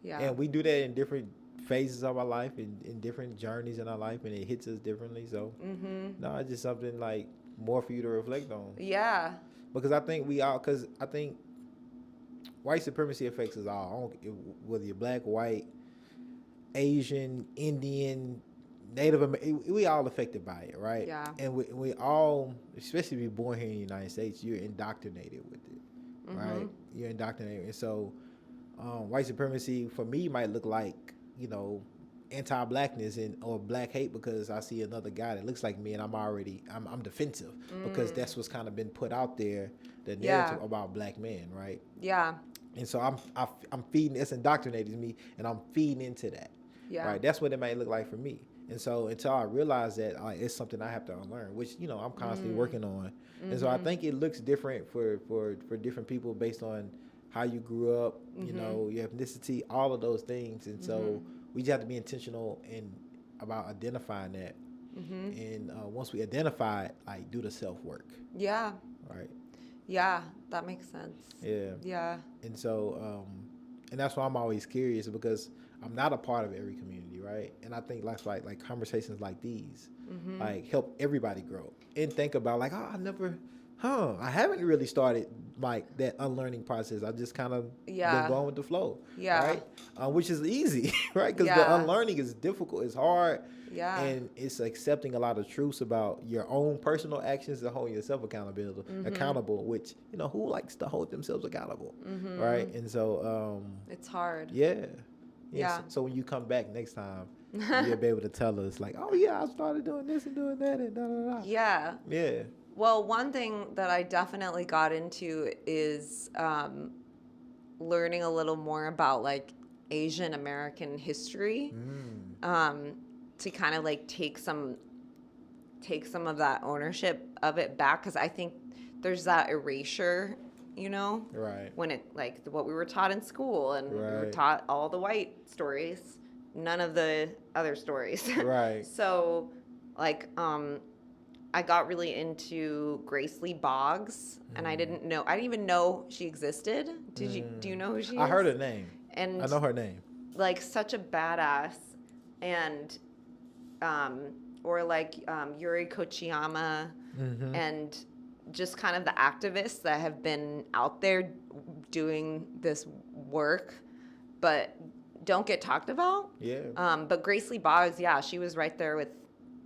Speaker 2: Yeah.
Speaker 1: and we do that in different phases of our life and in different journeys in our life, and it hits us differently. So no, it's just something like more for you to reflect on.
Speaker 2: Yeah.
Speaker 1: Because I think white supremacy affects us all. Whether you're black, white, Asian, Indian, Native American, we all affected by it, right?
Speaker 2: Yeah.
Speaker 1: And we all, especially if you're born here in the United States, you're indoctrinated with it, right? You're indoctrinated. And so white supremacy for me might look like, anti-blackness or black hate because I see another guy that looks like me, and I'm defensive because that's what's kind of been put out there, the narrative about black men, right?
Speaker 2: Yeah.
Speaker 1: And so I'm feeding, it's indoctrinating me, and I'm feeding into that.
Speaker 2: Yeah.
Speaker 1: Right. That's what it may look like for me. And so until I realize that it's something I have to unlearn, which, I'm constantly working on. And so I think it looks different for different people based on how you grew up, your ethnicity, all of those things. And so we just have to be intentional about identifying that. And once we identify it, like, do the self-work.
Speaker 2: Yeah.
Speaker 1: Right.
Speaker 2: Yeah, that makes sense.
Speaker 1: Yeah.
Speaker 2: Yeah.
Speaker 1: And so, and that's why I'm always curious, because I'm not a part of every community, right? And I think like conversations like these, like, help everybody grow and think about, like, I haven't really started like that unlearning process. I just kind of been going with the flow, right? Which is easy, right? Because the unlearning is difficult, it's hard, and it's accepting a lot of truths about your own personal actions and holding yourself accountable. Which, who likes to hold themselves accountable, right? And so
Speaker 2: it's hard.
Speaker 1: Yeah. So when you come back next time, you'll be able to tell us, like, oh yeah, I started doing this and doing that and da da da.
Speaker 2: Yeah.
Speaker 1: Yeah.
Speaker 2: Well, one thing that I definitely got into is learning a little more about, like, Asian American history, to kind of, like, take some of that ownership of it back, because I think there's that erasure,
Speaker 1: Right.
Speaker 2: when it, like, what we were taught in school, and we were taught all the white stories, none of the other stories.
Speaker 1: Right.
Speaker 2: So, like, I got really into Grace Lee Boggs, and I didn't even know she existed. Do you know who she is?
Speaker 1: I heard her name.
Speaker 2: And
Speaker 1: I know her name.
Speaker 2: Like, such a badass, and or like Yuri Kochiyama, and just kind of the activists that have been out there doing this work, but don't get talked about.
Speaker 1: Yeah.
Speaker 2: But Grace Lee Boggs, she was right there with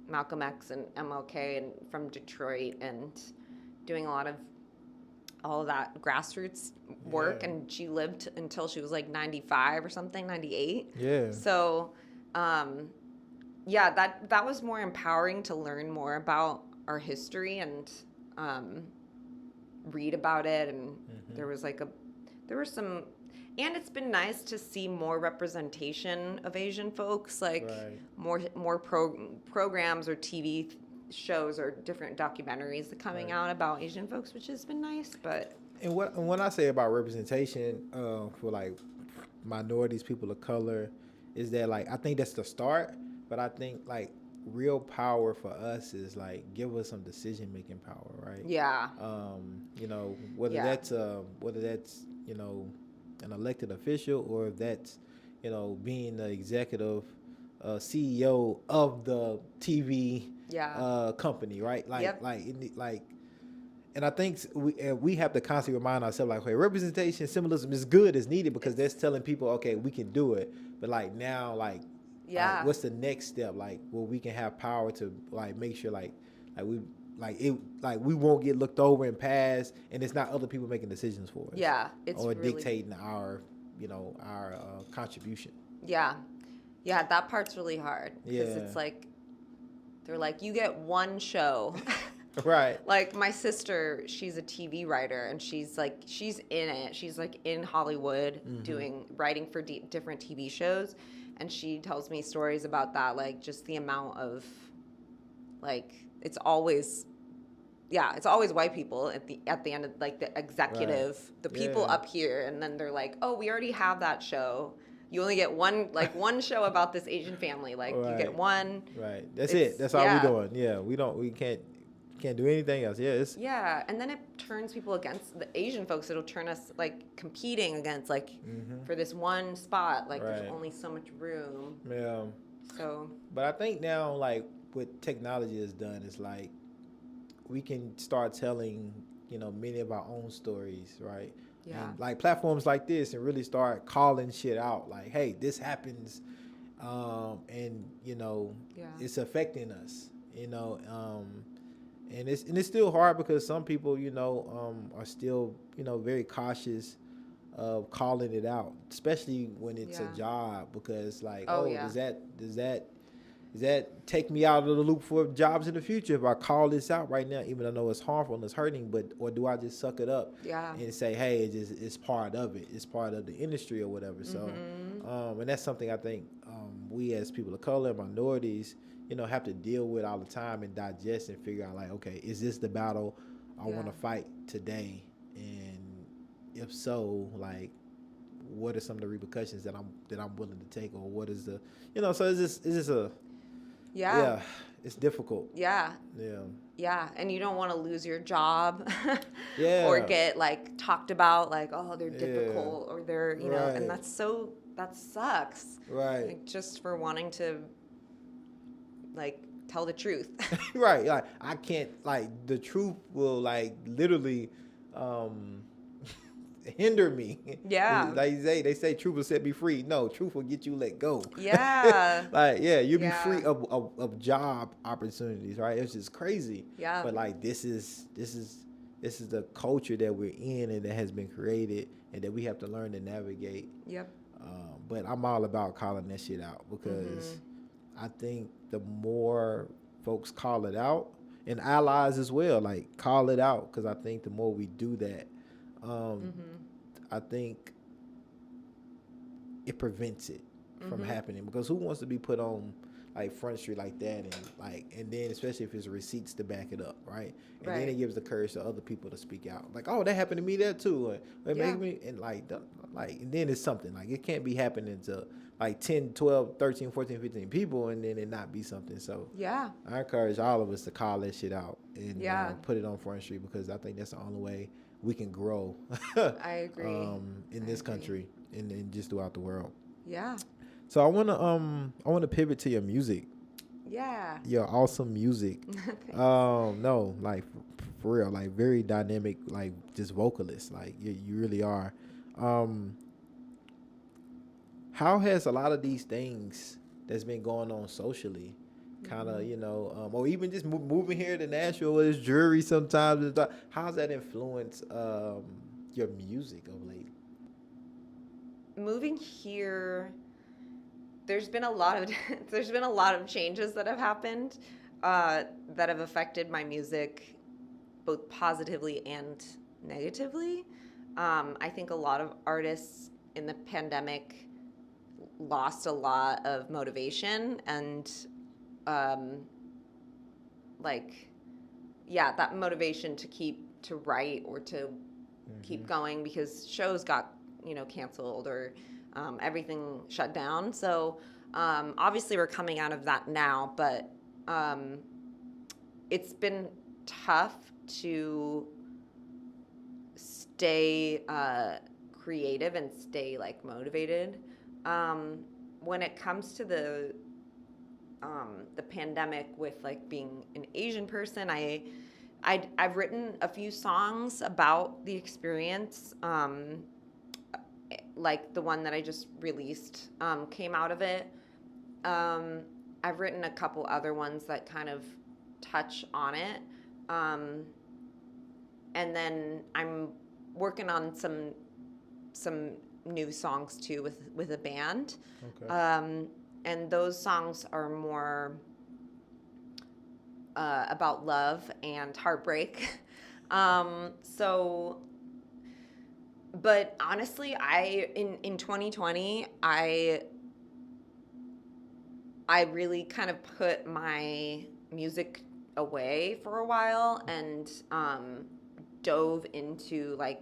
Speaker 2: Malcolm X and MLK, and from Detroit, and doing a lot of all of that grassroots work. And she lived until she was like 95 or something, 98.
Speaker 1: Yeah.
Speaker 2: So, that was more empowering to learn more about our history and read about it. And there was some, and it's been nice to see more representation of Asian folks, like more programs or TV shows or different documentaries coming out about Asian folks, which has been nice. But
Speaker 1: when I say about representation for, like, minorities, people of color, is that, like, I think that's the start, but I think, like, real power for us is, like, give us some decision making power, right?
Speaker 2: Yeah.
Speaker 1: Whether that's an elected official, or if that's being the executive CEO of the TV company, right? And I think we have to constantly remind ourselves, like, hey, representation, symbolism is good, is needed, because that's telling people, okay, we can do it. But, like, now, like, what's the next step? Like, where we can have power to, like, make sure we won't get looked over and passed, and it's not other people making decisions for us.
Speaker 2: Yeah, it's
Speaker 1: or
Speaker 2: really
Speaker 1: dictating our contribution.
Speaker 2: Yeah, that part's really hard, because it's like, they're like, you get one show.
Speaker 1: Right.
Speaker 2: Like, my sister, she's a TV writer, and she's in it. She's, like, in Hollywood writing for different TV shows. And she tells me stories about that, like, just the amount of, like, it's always white people at the end of, like, the executive, the people up here. And then they're like, oh, we already have that show. You only get one show about this Asian family. Like, you get one.
Speaker 1: Right. That's it. That's all we're doing. Yeah. We can't do anything else. Yeah.
Speaker 2: And then it turns people against the Asian folks. It'll turn us, like, competing against, like, for this one spot. Like, there's only so much room.
Speaker 1: Yeah.
Speaker 2: So.
Speaker 1: But I think now, like, what technology has done is, like, we can start telling, many of our own stories, right?
Speaker 2: Yeah.
Speaker 1: And, like, platforms like this, and really start calling shit out. Like, hey, this happens, and it's affecting us. And it's still hard, because some people, are still, very cautious of calling it out, especially when it's a
Speaker 2: Yeah.
Speaker 1: job, because like,
Speaker 2: Oh,
Speaker 1: oh,
Speaker 2: yeah.
Speaker 1: does that take me out of the loop for jobs in the future if I call this out right now, even though I know it's harmful and it's hurting, but or do I just suck it up
Speaker 2: Yeah.
Speaker 1: and say, hey, it's part of it, it's part of the industry or whatever. So, and that's something I think we as people of color, minorities, have to deal with all the time and digest and figure out like, okay, is this the battle I want to fight today? And if so, like, what are some of the repercussions that I'm willing to take, or what is the, so it's just a,
Speaker 2: Yeah.
Speaker 1: yeah, it's difficult.
Speaker 2: Yeah.
Speaker 1: Yeah.
Speaker 2: Yeah, and you don't want to lose your job or
Speaker 1: Yeah.
Speaker 2: get like talked about like, oh, they're
Speaker 1: Yeah.
Speaker 2: difficult or they're, and
Speaker 1: Right.
Speaker 2: that sucks.
Speaker 1: Right.
Speaker 2: Like just for wanting to like tell the truth.
Speaker 1: Right. Like I can't, like, the truth will like literally hinder me.
Speaker 2: Yeah.
Speaker 1: Like they say truth will set me free. No, truth will get you let go.
Speaker 2: Yeah.
Speaker 1: Like, yeah, you'll be
Speaker 2: Yeah.
Speaker 1: free of job opportunities, right? It's just crazy.
Speaker 2: Yeah.
Speaker 1: But like this is the culture that we're in and that has been created and that we have to learn to navigate.
Speaker 2: Yep.
Speaker 1: But I'm all about calling that shit out, because I think the more folks call it out, and allies as well, like call it out, because I think the more we do that, I think it prevents it from happening. Because who wants to be put on like Front Street like that, and then especially if it's receipts to back it up, right? And then it gives the courage to other people to speak out, like, oh, that happened to me there too, or it made me, and and then it's something like it can't be happening to like 10, 12, 13, 14, 15 people and then it not be something. So
Speaker 2: Yeah.
Speaker 1: I encourage all of us to call that shit out and put it on Front Street, because I think that's the only way we can grow.
Speaker 2: I agree.
Speaker 1: In this country and just throughout the world.
Speaker 2: Yeah.
Speaker 1: So I wanna pivot to your music.
Speaker 2: Yeah.
Speaker 1: Your awesome music. No, like for real, like very dynamic, like just vocalist. Like you really are. How has a lot of these things that's been going on socially, kind of, or even just moving here to Nashville with this jury sometimes, how's that influence your music of late?
Speaker 2: Moving here, there's been a lot of changes that have happened that have affected my music both positively and negatively. I think a lot of artists in the pandemic lost a lot of motivation and that motivation to write or to keep going, because shows got canceled or everything shut down. So obviously we're coming out of that now, but it's been tough to stay creative and stay like motivated. When it comes to the pandemic, with like being an Asian person, I've written a few songs about the experience. Like the one that I just released came out of it. I've written a couple other ones that kind of touch on it. And then I'm working on some new songs too with a band.
Speaker 1: Okay.
Speaker 2: And those songs are more about love and heartbreak. But honestly, in 2020, I really kind of put my music away for a while and dove into like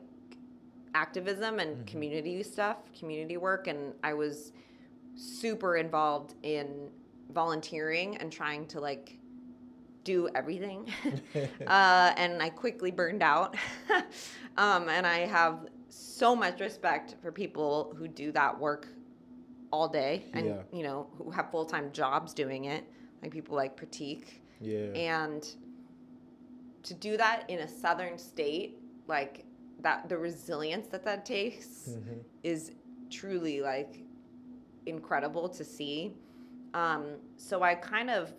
Speaker 2: activism and community stuff, community work, and I was super involved in volunteering and trying to like do everything. And I quickly burned out. And I have so much respect for people who do that work all day and who have full-time jobs doing it, like people like Pratik.
Speaker 1: Yeah.
Speaker 2: And to do that in a southern state, like that, the resilience that takes is truly like incredible to see. So I kind of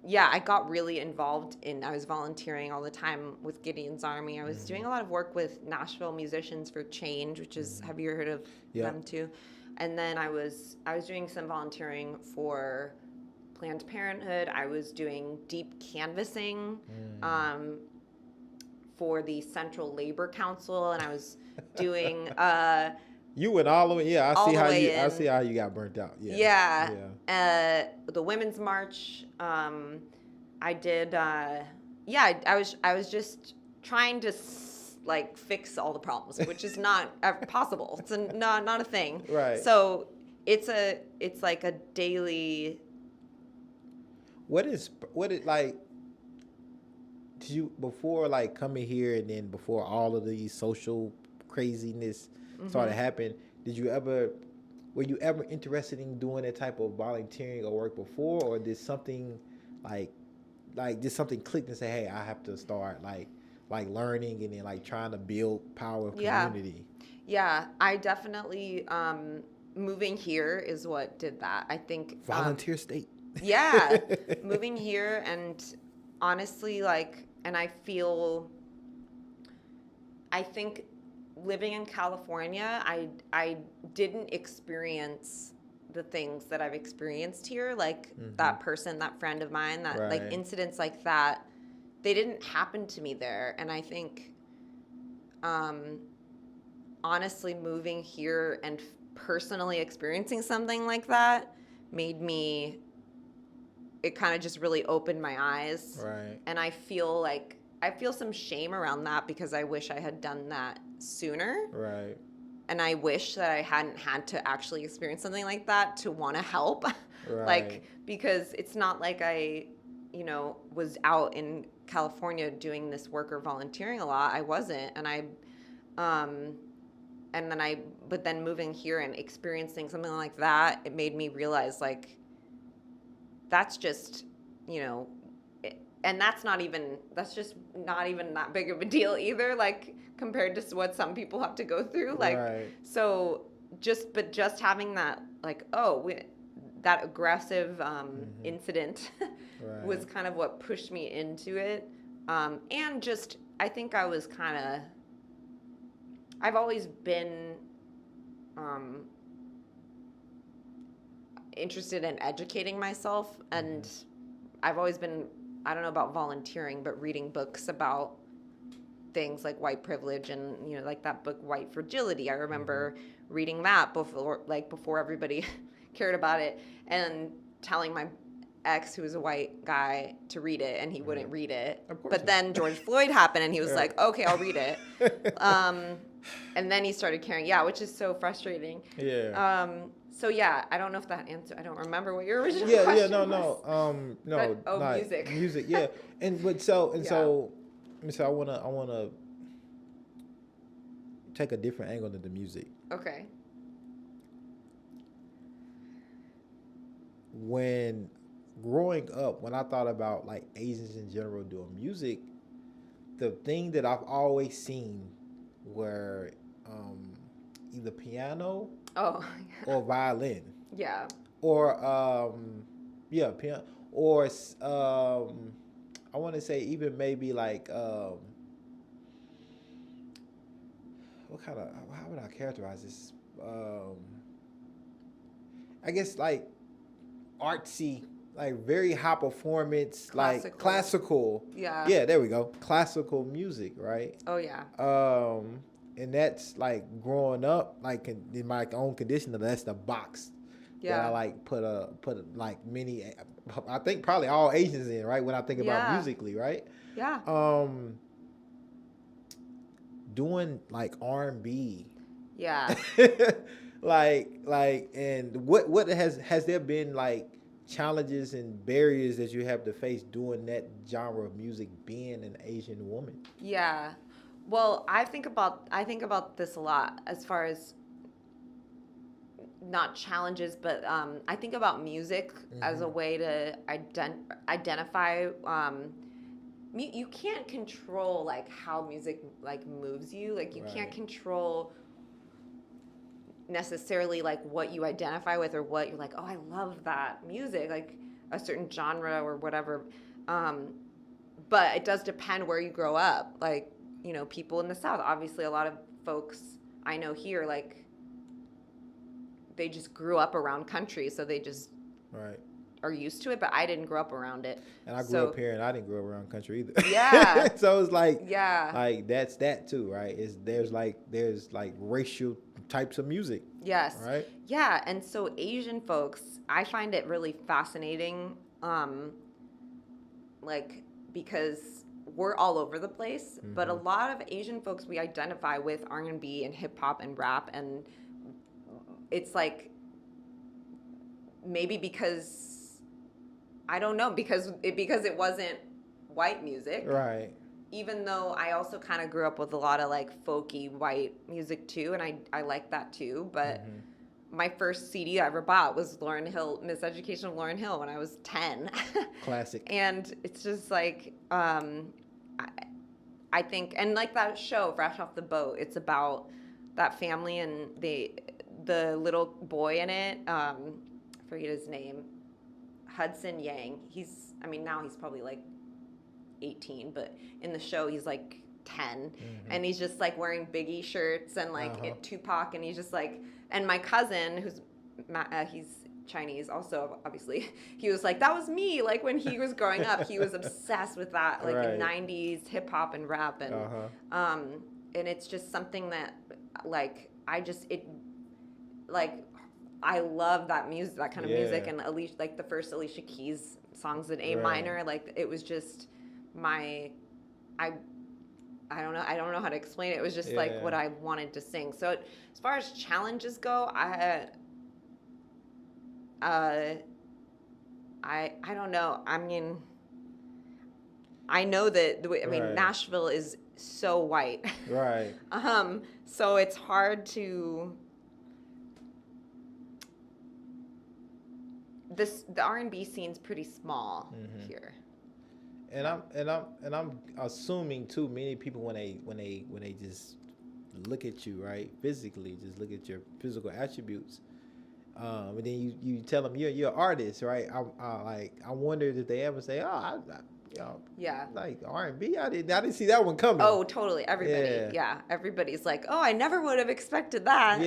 Speaker 2: yeah, I got really involved I was volunteering all the time with Gideon's Army. I was doing a lot of work with Nashville Musicians for Change, which is, have you heard of
Speaker 1: Yeah.
Speaker 2: them too? And then I was doing some volunteering for Planned Parenthood. I was doing deep canvassing for the Central Labor Council, and I was doing
Speaker 1: You went all the way. Yeah,
Speaker 2: all the way
Speaker 1: I
Speaker 2: in.
Speaker 1: see how you got burnt out. Yeah.
Speaker 2: The Women's March. I did. I was just trying to like fix all the problems, which is not possible. It's not a thing.
Speaker 1: Right.
Speaker 2: So it's like a daily.
Speaker 1: What is like? Did you, before like coming here and then before all of these social craziness started happening, were you ever interested in doing that type of volunteering or work before, or did something like did something click and say, hey, I have to start like learning and then like trying to build power of community?
Speaker 2: Yeah, I definitely moving here is what did that. I think
Speaker 1: Volunteer state.
Speaker 2: Yeah, moving here, and honestly, like, and I think living in California, I didn't experience the things that I've experienced here, like that friend of mine, that like incidents like that, they didn't happen to me there. And I think, honestly, moving here and personally experiencing something like that it kind of just really opened my eyes.
Speaker 1: Right.
Speaker 2: And I feel some shame around that because I wish I had done that sooner.
Speaker 1: Right.
Speaker 2: And I wish that I hadn't had to actually experience something like that to want to help.
Speaker 1: Right.
Speaker 2: Like, because it's not like I, was out in California doing this work or volunteering a lot. I wasn't. And but then moving here and experiencing something like that, it made me realize, like, that's just, and that's just not even that big of a deal either, like, compared to what some people have to go through. Like, so just having that, like, that aggressive incident was kind of what pushed me into it. And just, I think I was I've always been interested in educating myself, and I've always been, I don't know about volunteering, but reading books about things like white privilege and, like that book White Fragility. I remember reading that before everybody cared about it, and telling my ex, who was a white guy, to read it, and he wouldn't read it. But then George Floyd happened, and he was like, okay, I'll read it. And then he started caring, which is so frustrating.
Speaker 1: Yeah.
Speaker 2: So yeah, I don't know if that answer. I don't remember what your original question was.
Speaker 1: No. Music, yeah. So I wanna take a different angle than the music.
Speaker 2: Okay.
Speaker 1: When growing up, when I thought about like Asians in general doing music, the thing that I've always seen were either piano or violin.
Speaker 2: Yeah.
Speaker 1: Or piano. Or I want to say even maybe like how would I characterize this? I guess like artsy, like very high performance, like classical.
Speaker 2: Yeah.
Speaker 1: Yeah, there we go. Classical music, right?
Speaker 2: Oh yeah.
Speaker 1: And that's like growing up, like in my own condition, that's the box that I like put like many, I think probably all Asians in, right? When I think about musically, right?
Speaker 2: Yeah.
Speaker 1: Doing like R&B.
Speaker 2: Yeah.
Speaker 1: like and what has there been like challenges and barriers that you have to face doing that genre of music, being an Asian woman?
Speaker 2: Yeah. Well, I think about this a lot as far as not challenges, but I think about music as a way to identify. You can't control like how music like moves you. Like you can't control necessarily like what you identify with or what you're like. Oh, I love that music. Like a certain genre or whatever. But it does depend where you grow up. Like, you know, people in the South, obviously a lot of folks I know here, like, they just grew up around country, so they just
Speaker 1: Right.
Speaker 2: are used to it, but I didn't grow up around it.
Speaker 1: And I grew up here, and I didn't grow up around country either.
Speaker 2: Yeah.
Speaker 1: So it's like,
Speaker 2: Yeah.
Speaker 1: like that's that too, right? There's like racial types of music.
Speaker 2: Yes.
Speaker 1: Right.
Speaker 2: Yeah, and so Asian folks, I find it really fascinating, like, because we're all over the place, but a lot of Asian folks we identify with R&B and hip hop and rap, and it's like maybe because I don't know, because it wasn't white music.
Speaker 1: Right.
Speaker 2: Even though I also kind of grew up with a lot of like folky white music too, and I like that too. But my first CD I ever bought was Lauryn Hill, Miseducation of Lauryn Hill, when I was 10.
Speaker 1: Classic.
Speaker 2: And it's just like, I think, and like that show, Fresh Off the Boat, it's about that family and the little boy in it, I forget his name, Hudson Yang. Now he's probably like 18, but in the show he's like 10, and he's just like wearing Biggie shirts and like Tupac, and he's just like, and my cousin who's he's Chinese also, obviously, he was like, that was me, like when he was growing up, he was obsessed with that, like
Speaker 1: Right.
Speaker 2: 90s hip hop and rap, and and it's just something that like I love that music, that kind of music, and Alicia, like the first Alicia Keys songs in A minor, like it was just I don't know how to explain it. It was just like what I wanted to sing. So as far as challenges go, I don't know. I mean, I know that Nashville is so white.
Speaker 1: Right.
Speaker 2: So it's hard to the R&B scene's pretty small here.
Speaker 1: And I'm assuming too, many people when they just look at you, right, physically, just look at your physical attributes, and then you tell them you're an artist, right? I wondered if they ever say, like R&B. I didn't see that one coming.
Speaker 2: Oh, totally. Everybody, everybody's like, oh, I never would have expected that.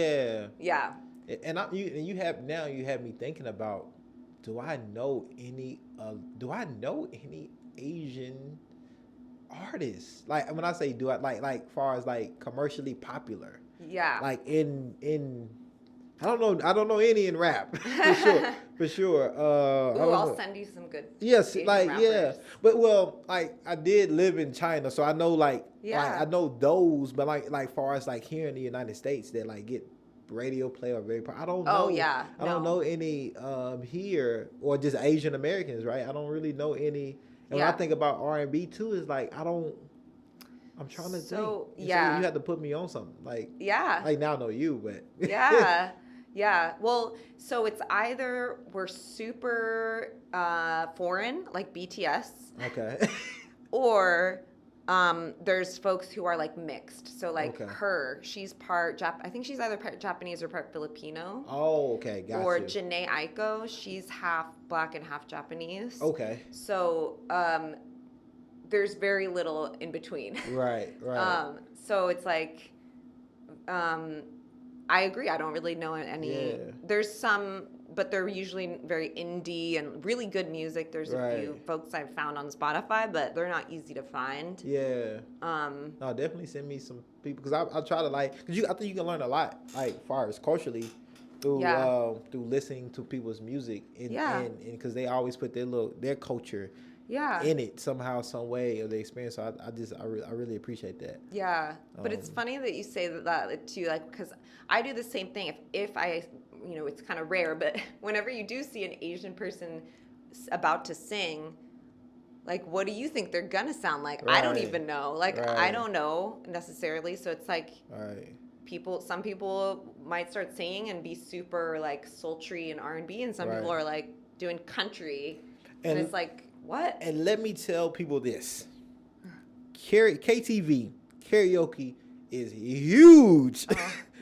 Speaker 1: Yeah. And you have me thinking about, do I know any Asian artists? Like when I say do I like far as like commercially popular.
Speaker 2: Yeah.
Speaker 1: Like in I don't know any in rap for sure.
Speaker 2: I'll send you some good.
Speaker 1: Yes,
Speaker 2: Asian
Speaker 1: like
Speaker 2: rappers.
Speaker 1: but like I did live in China, so I know like I know those, but like far as like here in the United States that like get radio play or very I don't know. I don't know any here, or just Asian Americans, right? I don't really know any. And when I think about R&B too, is like I'm trying to think. So you have to put me on something. Like like now I know you, but
Speaker 2: yeah. Well, so it's either we're super foreign, like BTS.
Speaker 1: Okay.
Speaker 2: Or there's folks who are like mixed. So like she's part I think she's either part Japanese or part Filipino.
Speaker 1: Oh, okay, gotcha.
Speaker 2: Or Janae Aiko, she's half black and half Japanese.
Speaker 1: Okay.
Speaker 2: So there's very little in between.
Speaker 1: Right.
Speaker 2: So it's like I agree. I don't really know any. Yeah. There's some, but they're usually very indie and really good music. There's a few folks I've found on Spotify, but they're not easy to find.
Speaker 1: Yeah. No, definitely send me some people, because I try to I think you can learn a lot, like far as culturally, through listening to people's music, and because they always put their culture in it somehow, some way, or the experience. So I really appreciate that.
Speaker 2: Yeah, but it's funny that you say that too, like, because I do the same thing. If I, it's kind of rare, but whenever you do see an Asian person about to sing, like, what do you think they're gonna sound like? I don't even know. Like, I don't know necessarily. So it's like, some people might start singing and be super like sultry and R&B, and some people are like doing country, and it's like, what?
Speaker 1: And let me tell people this: KTV karaoke is huge.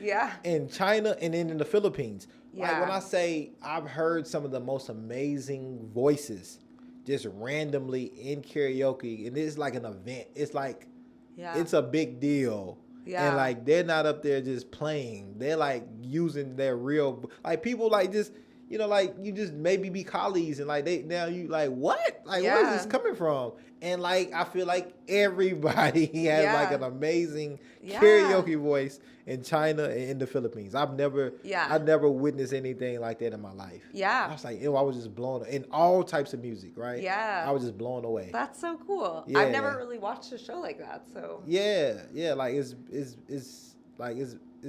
Speaker 2: Yeah.
Speaker 1: in China and then in the Philippines. Like
Speaker 2: Yeah.
Speaker 1: when I say I've heard some of the most amazing voices just randomly in karaoke, and it's like an event. It's like
Speaker 2: Yeah.
Speaker 1: it's a big deal.
Speaker 2: Yeah.
Speaker 1: And like they're not up there just playing. They're like using their real, like people like just, you know, like you just maybe be colleagues and like they now you like what? Like where is this
Speaker 2: Yeah.
Speaker 1: coming from? And like I feel like everybody has like
Speaker 2: Yeah.
Speaker 1: an amazing
Speaker 2: Yeah.
Speaker 1: karaoke voice in China and in the Philippines. I've never
Speaker 2: Yeah.
Speaker 1: witnessed anything like that in my life.
Speaker 2: Yeah.
Speaker 1: I was like, ew, I was just blown in all types of music, right?
Speaker 2: Yeah.
Speaker 1: I was just blown away.
Speaker 2: That's so cool.
Speaker 1: Yeah.
Speaker 2: I've never really watched a show like that, so.
Speaker 1: Yeah, like it's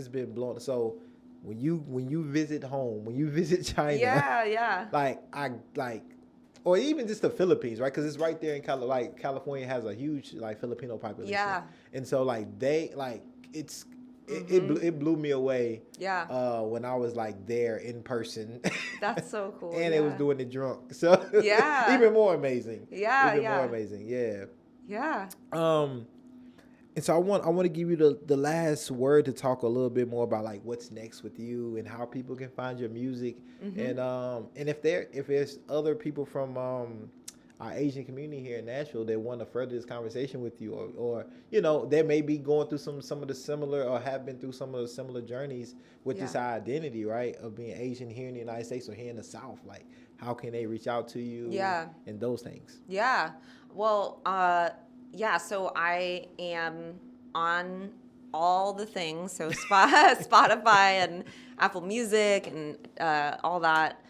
Speaker 1: been blown. So when you visit home, when you visit China,
Speaker 2: Yeah.
Speaker 1: or even just the Philippines, right? Because it's right there in California has a huge like Filipino population.
Speaker 2: Yeah.
Speaker 1: And so like they like it blew me away.
Speaker 2: Yeah.
Speaker 1: When I was like there in person.
Speaker 2: That's so cool.
Speaker 1: And they was
Speaker 2: yeah.
Speaker 1: doing it drunk. So
Speaker 2: Yeah.
Speaker 1: even more amazing.
Speaker 2: Yeah,
Speaker 1: Even
Speaker 2: yeah.
Speaker 1: more amazing. Yeah.
Speaker 2: Yeah.
Speaker 1: And so I want to give you the last word to talk a little bit more about like what's next with you and how people can find your music, and if there's other people from our Asian community here in Nashville that want to further this conversation with you, or you know they may be going through some of the similar or have been through some of the similar journeys with this identity, right, of being Asian here in the United States or here in the South, like how can they reach out to you?
Speaker 2: Yeah.
Speaker 1: And those things.
Speaker 2: Yeah. Well, yeah, so I am on all the things, so Spotify and Apple Music and all that.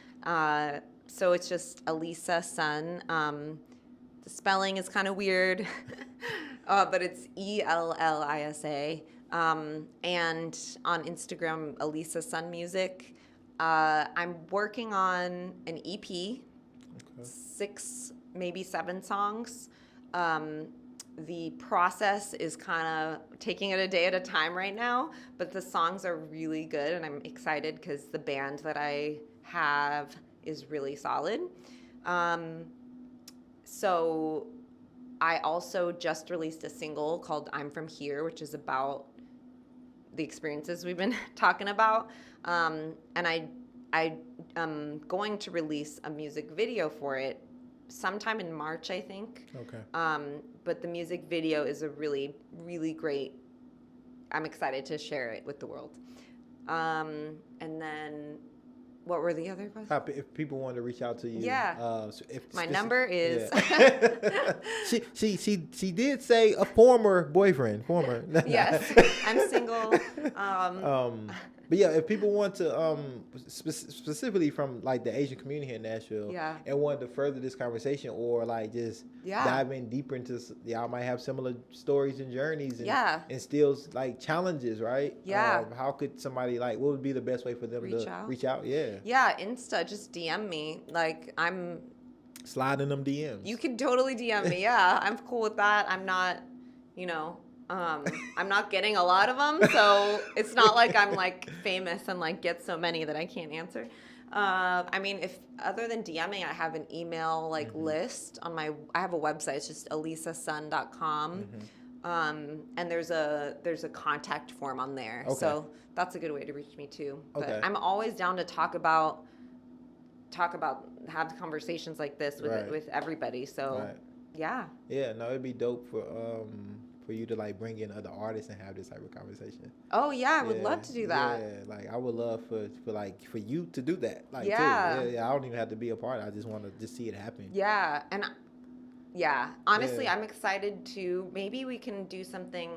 Speaker 2: So it's just Ellisa Sun. The spelling is kind of weird, but it's Ellisa. And on Instagram, Ellisa Sun Music. I'm working on an EP, 6, maybe 7 songs. The process is kind of taking it a day at a time right now, but the songs are really good, and I'm excited because the band that I have is really solid. So I also just released a single called I'm From Here, which is about the experiences we've been talking about. And I am going to release a music video for it sometime in March, I think.
Speaker 1: Okay.
Speaker 2: But the music video is a really, really great. I'm excited to share it with the world. And then, what were the other questions?
Speaker 1: If people want to reach out to you,
Speaker 2: So my number is.
Speaker 1: Yeah. she did say a former boyfriend.
Speaker 2: Yes, I'm single.
Speaker 1: But yeah, if people want to specifically from like the Asian community here in Nashville, and want to further this conversation or like just dive in deeper into, y'all might have similar stories and journeys and still like challenges, right? How could somebody like, what would be the best way for them to reach out?
Speaker 2: Yeah, Insta, just DM me. Like I'm
Speaker 1: sliding them DMs.
Speaker 2: You can totally DM me. Yeah, I'm cool with that. I'm not, I'm not getting a lot of them, so it's not like I'm like famous and like get so many that I can't answer. I mean, if other than DMing, I have an email like list on I have a website. It's just elisasun.com. And there's a contact form on there. Okay. So that's a good way to reach me too. But I'm always down to talk about have conversations like this with everybody. So yeah.
Speaker 1: No, it'd be dope for you to like bring in other artists and have this type of conversation.
Speaker 2: Oh yeah, I would love to do that.
Speaker 1: Yeah, like I would love for you to do that. Like too. Yeah, I don't even have to be a part. I just want to just see it happen.
Speaker 2: Yeah, and honestly, I'm excited to maybe we can do something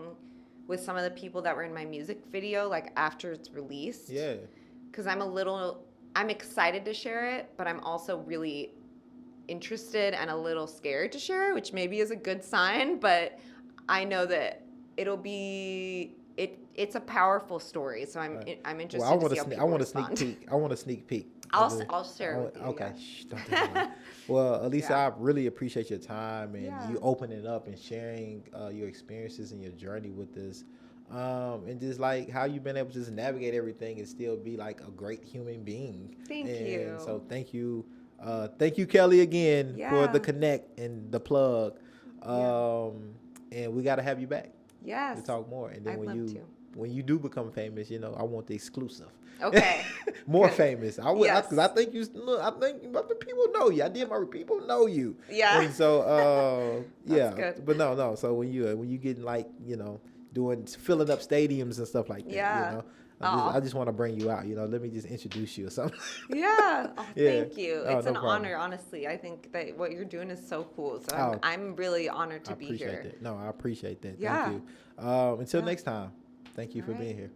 Speaker 2: with some of the people that were in my music video like after it's released.
Speaker 1: Yeah.
Speaker 2: Cuz I'm excited to share it, but I'm also really interested and a little scared to share it, which maybe is a good sign, but I know that it's a powerful story, so I'm interested to see how people respond.
Speaker 1: I want a sneak peek.
Speaker 2: I'll share it with you.
Speaker 1: Okay. Shh, don't do that. Well, Ellisa, I really appreciate your time and you opening up and sharing your experiences and your journey with us. And just like how you've been able to just navigate everything and still be like a great human being.
Speaker 2: Thank you.
Speaker 1: So thank you. Thank you, Kelly, again for the connect and the plug. And we got to have you back.
Speaker 2: Yes.
Speaker 1: to talk more. And then
Speaker 2: I'd love to.
Speaker 1: when you do become famous, you know, I want the exclusive.
Speaker 2: Okay.
Speaker 1: More
Speaker 2: Good.
Speaker 1: famous. I would,
Speaker 2: Yes.
Speaker 1: because I think you. Look, I think people know you. I did my people know you.
Speaker 2: Yeah.
Speaker 1: And so, yeah.
Speaker 2: good.
Speaker 1: But no. So when you getting like, you know, filling up stadiums and stuff like that,
Speaker 2: Yeah.
Speaker 1: you know,
Speaker 2: Aw.
Speaker 1: I just want to bring you out. You know, let me just introduce you or something.
Speaker 2: Yeah. Oh,
Speaker 1: Yeah.
Speaker 2: thank you.
Speaker 1: Oh,
Speaker 2: It's
Speaker 1: no
Speaker 2: an
Speaker 1: problem.
Speaker 2: honor, honestly. I think that what you're doing is so cool. So
Speaker 1: Oh.
Speaker 2: I'm really honored
Speaker 1: I
Speaker 2: to be
Speaker 1: appreciate
Speaker 2: here.
Speaker 1: that. No, I appreciate that.
Speaker 2: Yeah.
Speaker 1: Thank you. Until
Speaker 2: Yeah.
Speaker 1: next time. Thank you
Speaker 2: All
Speaker 1: for
Speaker 2: right.
Speaker 1: being here.